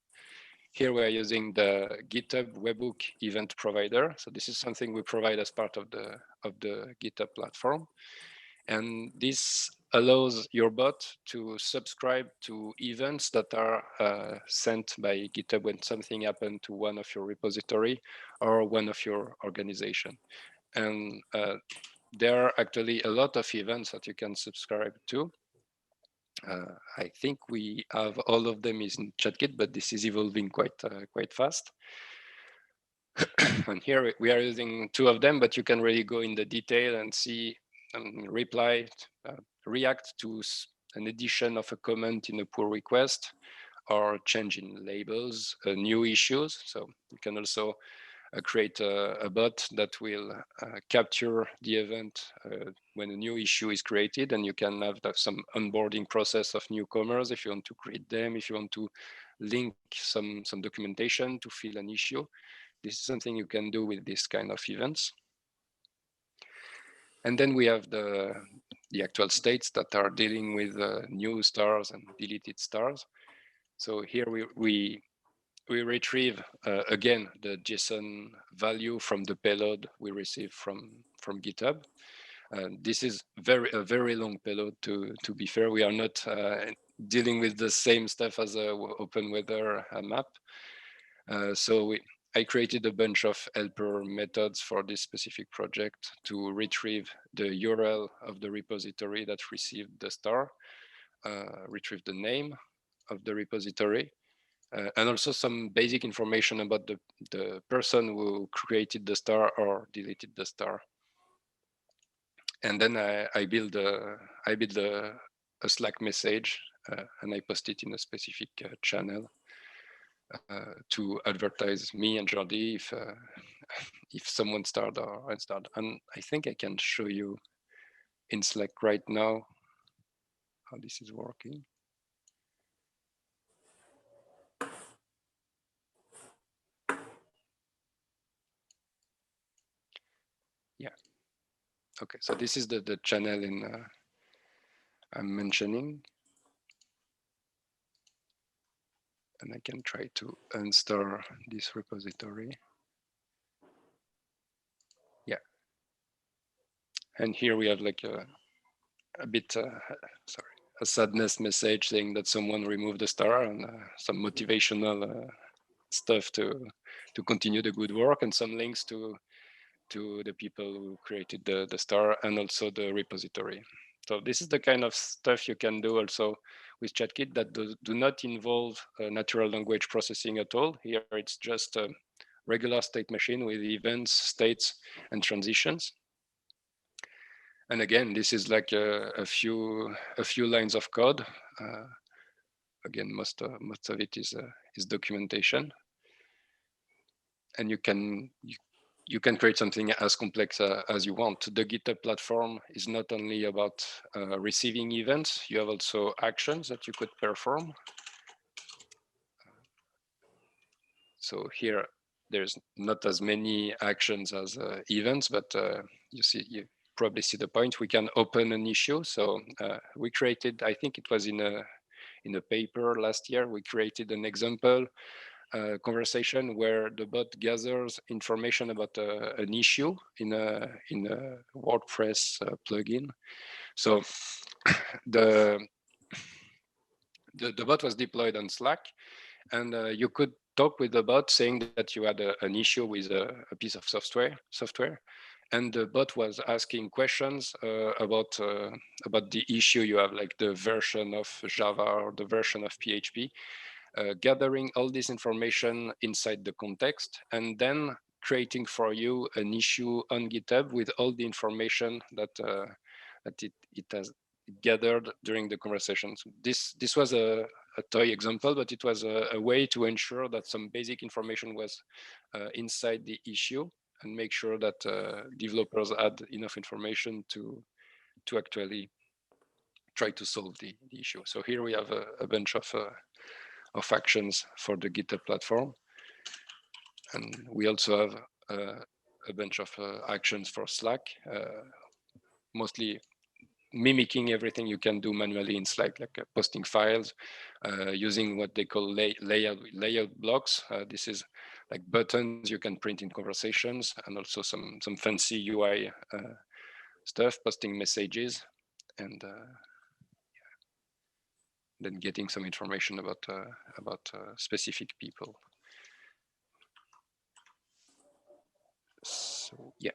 Here we are using the GitHub webhook event provider. So this is something we provide as part of the GitHub platform. And this allows your bot to subscribe to events that are sent by GitHub when something happened to one of your repository or one of your organization. And there are actually a lot of events that you can subscribe to. I think we have all of them in ChatKit, but this is evolving quite fast. And here we are using 2 of them, but you can really go in the detail and see reply, react to an addition of a comment in a pull request, or change in labels, new issues. So you can also create a bot that will capture the event when a new issue is created, and you can have some onboarding process of newcomers if you want to create them, if you want to link some documentation to fill an issue. This is something you can do with this kind of events. And then we have the actual states that are dealing with new stars and deleted stars. So here we retrieve again the JSON value from the payload we receive from GitHub. This is a very long payload. To be fair, we are not dealing with the same stuff as a open weather map. So I created a bunch of helper methods for this specific project to retrieve the URL of the repository that received the star, retrieve the name of the repository, and also some basic information about the person who created the star or deleted the star. And then I build a Slack message and I post it in a specific channel to advertise me and Jordi if someone started or unstarted. And I think I can show you in Slack right now how this is working. Yeah. Okay, so this is the channel I'm mentioning. And I can try to unstar this repository. Yeah. And here we have like a bit, a sadness message saying that someone removed the star, and some motivational stuff to continue the good work, and some links to the people who created the star, and also the repository. So this is the kind of stuff you can do also with ChatKit that do not involve natural language processing at all. Here it's just a regular state machine with events, states, and transitions. And again, this is like a few lines of code. Again, most of it is documentation, and you can create something as complex as you want. The GitHub platform is not only about receiving events, you have also actions that you could perform. So here, there's not as many actions as events, but you probably see the point. We can open an issue. So we created, I think it was in a paper last year, we created an example conversation where the bot gathers information about an issue in a WordPress plugin. So the bot was deployed on Slack, and you could talk with the bot saying that you had an issue with a piece of software, and the bot was asking questions about the issue you have, like the version of Java or the version of PHP. Gathering all this information inside the context, and then creating for you an issue on GitHub with all the information that it has gathered during the conversation. So this was a toy example, but it was a way to ensure that some basic information was inside the issue, and make sure that developers had enough information to actually try to solve the issue. So here we have a bunch of actions for the GitHub platform. And we also have a bunch of actions for Slack, mostly mimicking everything you can do manually in Slack, like posting files, using what they call layout blocks. This is like buttons you can print in conversations, and also some fancy UI stuff, posting messages, and then getting some information about specific people. So yeah.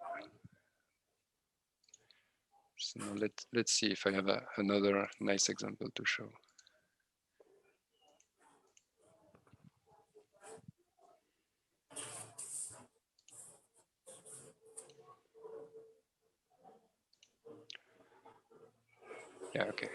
So now let's see if I have another nice example to show. Yeah, okay.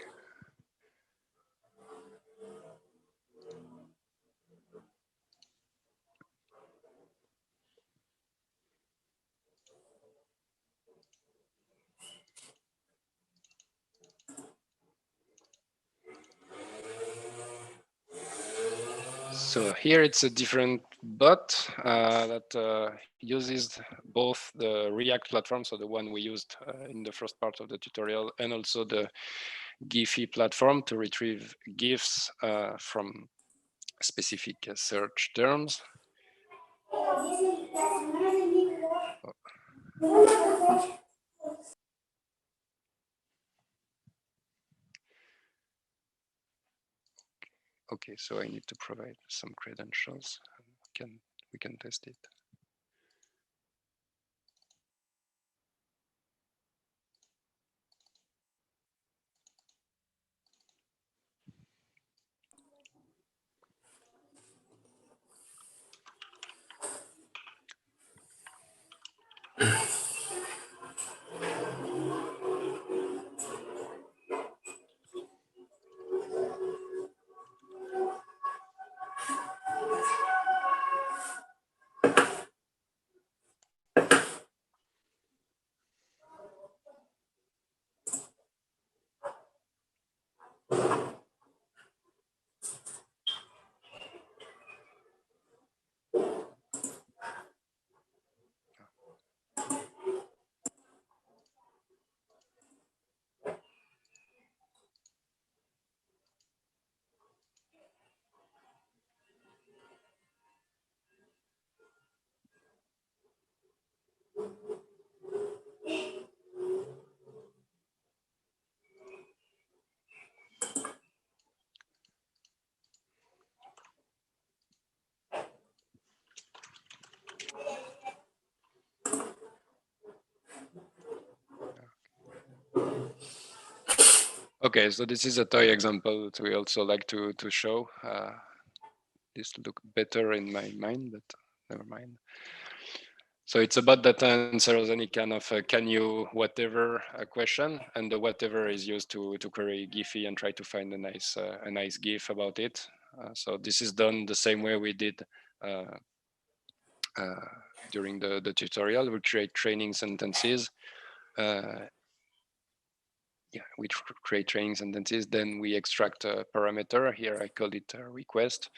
So here it's a different bot that uses both the React platform, so the one we used in the first part of the tutorial, and also the Giphy platform to retrieve GIFs from specific search terms. Okay, so I need to provide some credentials. We can test it. Okay, so this is a toy example that we also like to show. This look better in my mind, but never mind. So it's a bot that answers any kind of can you whatever question, and the whatever is used to query Giphy and try to find a nice GIF about it. So this is done the same way we did during the tutorial. We create training sentences. We create training sentences. Then we extract a parameter. Here I call it a request,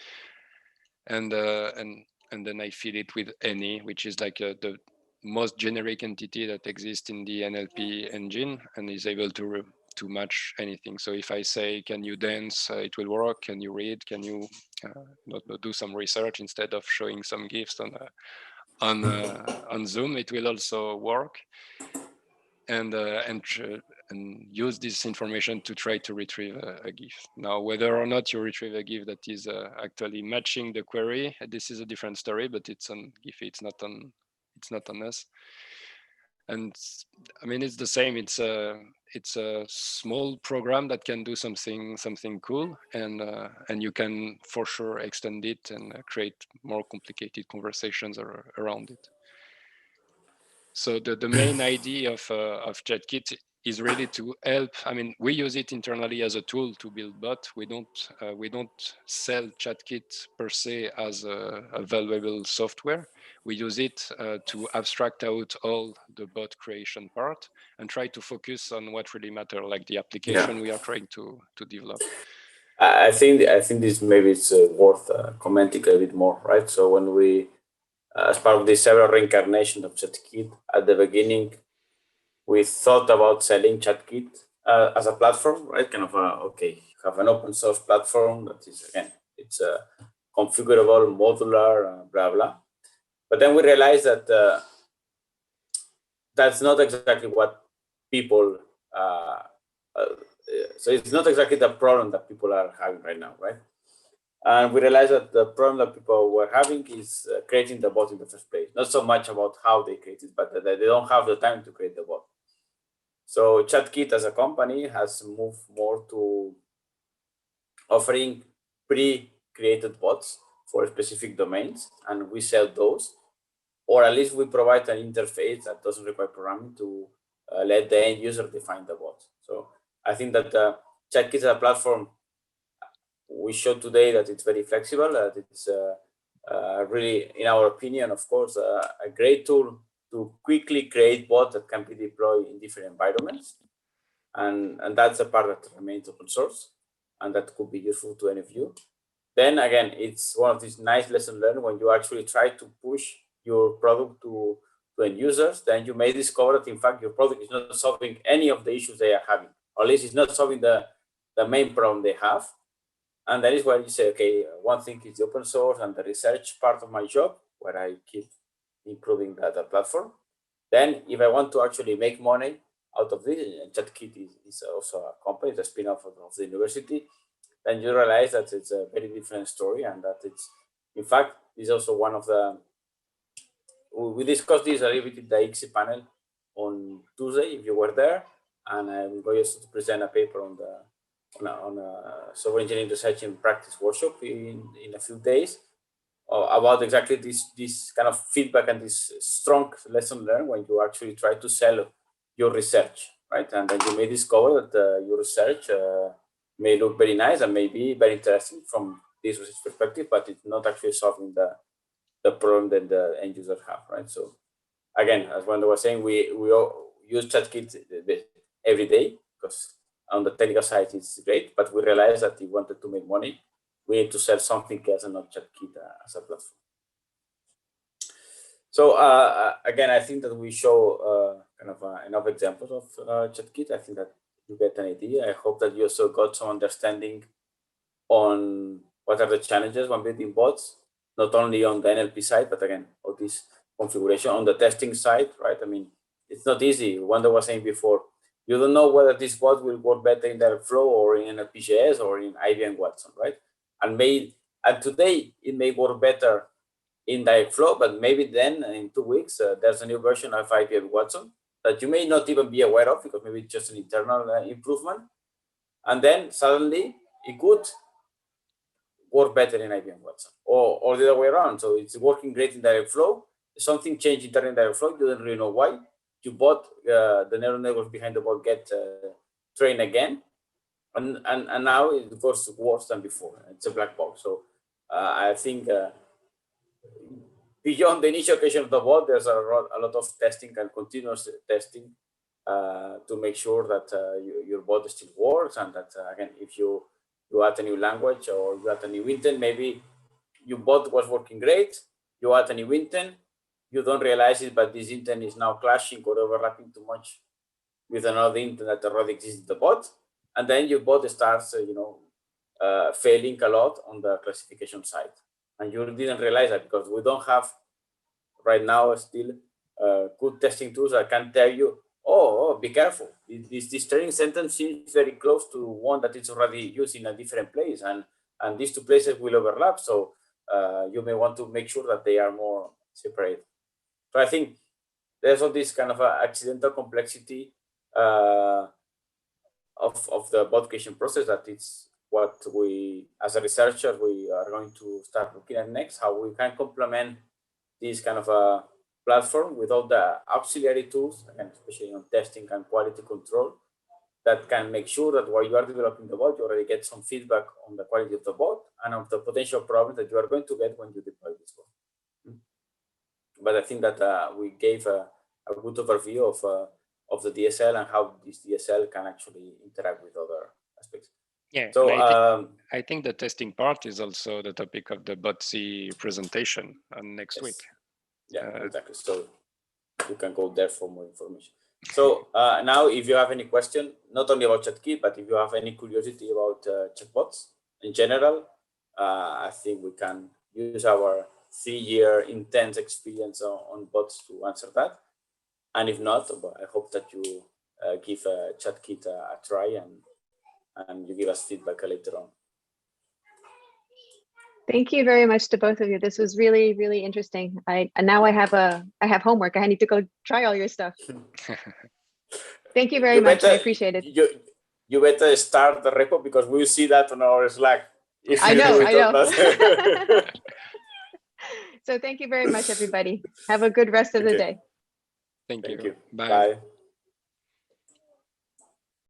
and then I feed it with any, which is like the most generic entity that exists in the NLP engine and is able to match anything. So if I say, can you dance, it will work. Can you read? Can you do some research instead of showing some GIFs on Zoom? It will also work. And use this information to try to retrieve a GIF. Now, whether or not you retrieve a GIF that is actually matching the query, this is a different story. But it's on Giphy. It's not on us. And I mean, it's the same. It's a small program that can do something cool, and you can for sure extend it and create more complicated conversations around it. So the main idea of ChatKit is really to help. I mean, we use it internally as a tool to build bot. We don't sell ChatKit per se as a valuable software. We use it to abstract out all the bot creation part and try to focus on what really matters, like the application we are trying to develop. I think this maybe it's worth commenting a bit more, right? So when we as part of the several reincarnation of ChatKit, at the beginning, we thought about selling ChatKit as a platform, right? Kind of okay, you have an open source platform that is, again, it's configurable, modular, blah, blah. But then we realized that that's not exactly what people, so it's not exactly the problem that people are having right now, right? And we realized that the problem that people were having is creating the bot in the first place. Not so much about how they create it, but that they don't have the time to create the bot. So ChatKit as a company has moved more to offering pre-created bots for specific domains, and we sell those. Or at least we provide an interface that doesn't require programming to let the end user define the bot. So I think that ChatKit as a platform, we showed today that it's very flexible, that it's really, in our opinion, of course, a great tool to quickly create bots that can be deployed in different environments. And that's a part that remains open source and that could be useful to any of you. Then again, it's one of these nice lessons learned when you actually try to push your product to end users, then you may discover that in fact your product is not solving any of the issues they are having, or at least it's not solving the main problem they have. And that is where you say, okay, one thing is the open source and the research part of my job, where I keep improving the platform. Then if I want to actually make money out of this, and ChatKit is also a company, it's a spin-off of the university, then you realize that it's a very different story, and that it's, in fact, is also one of the, we discussed this a little bit in the ICSE panel on Tuesday, if you were there, and I'm going to present a paper on a software engineering research and practice workshop in a few days about exactly this kind of feedback and this strong lesson learned when you actually try to sell your research, right? And then you may discover that your research may look very nice and may be very interesting from this research perspective, but it's not actually solving the problem that the end user have, right? So again, as Wanda was saying, we all use ChatKit every day because on the technical side it's great, but we realized that if we wanted to make money, we need to sell something else and not ChatKit as a platform. So again, I think that we show kind of enough examples of ChatKit. I think that you get an idea. I hope that you also got some understanding on what are the challenges when building bots, not only on the NLP side, but again, all this configuration on the testing side, right? I mean, it's not easy. Wanda was saying before, you don't know whether this bot will work better in Dialogflow or in NLP.js or in IBM Watson, right? And today it may work better in Dialogflow, but maybe then in 2 weeks, there's a new version of IBM Watson that you may not even be aware of because maybe it's just an internal improvement. and then suddenly it could work better in IBM Watson, or the other way around. So it's working great in direct flow. Something changed in direct flow. You don't really know why. You bought the neural network behind the bot get trained again, and now it goes worse than before. It's a black box. So I think beyond the initial creation of the bot, there's a lot of testing and continuous testing to make sure that your bot still works, and that again, if you add a new language or you add a new intent, maybe your bot was working great, you add a new intent, you don't realize it, but this intent is now clashing or overlapping too much with another intent that already exists in the bot, and then your bot starts, failing a lot on the classification side, and you didn't realize that because we don't have right now still good testing tools that can tell you, oh, be careful. This training sentence seems very close to one that is already used in a different place, and these two places will overlap. So you may want to make sure that they are more separate. So I think there's all this kind of accidental complexity of the bot creation process that it's what we, as a researcher, we are going to start looking at next, how we can complement this kind of a platform without the auxiliary tools, and especially on testing and quality control, that can make sure that while you are developing the bot, you already get some feedback on the quality of the bot and of the potential problems that you are going to get when you deploy this bot. But I think that we gave a good overview of the DSL and how this DSL can actually interact with other aspects. Yeah, so I think the testing part is also the topic of the BotC presentation next week. Yeah, exactly. So you can go there for more information. So now, if you have any question, not only about ChatKit, but if you have any curiosity about chatbots in general, I think we can use our 3-year intense experience on bots to answer that. And if not, I hope that you give ChatKit a try and you give us feedback later on. Thank you very much to both of you. This was really, really interesting. Now I have homework. I need to go try all your stuff. Thank you very much. I appreciate it. You better start the repo because we'll see that on our Slack. I know. So thank you very much, everybody. Have a good rest of the day. Thank you. Bye.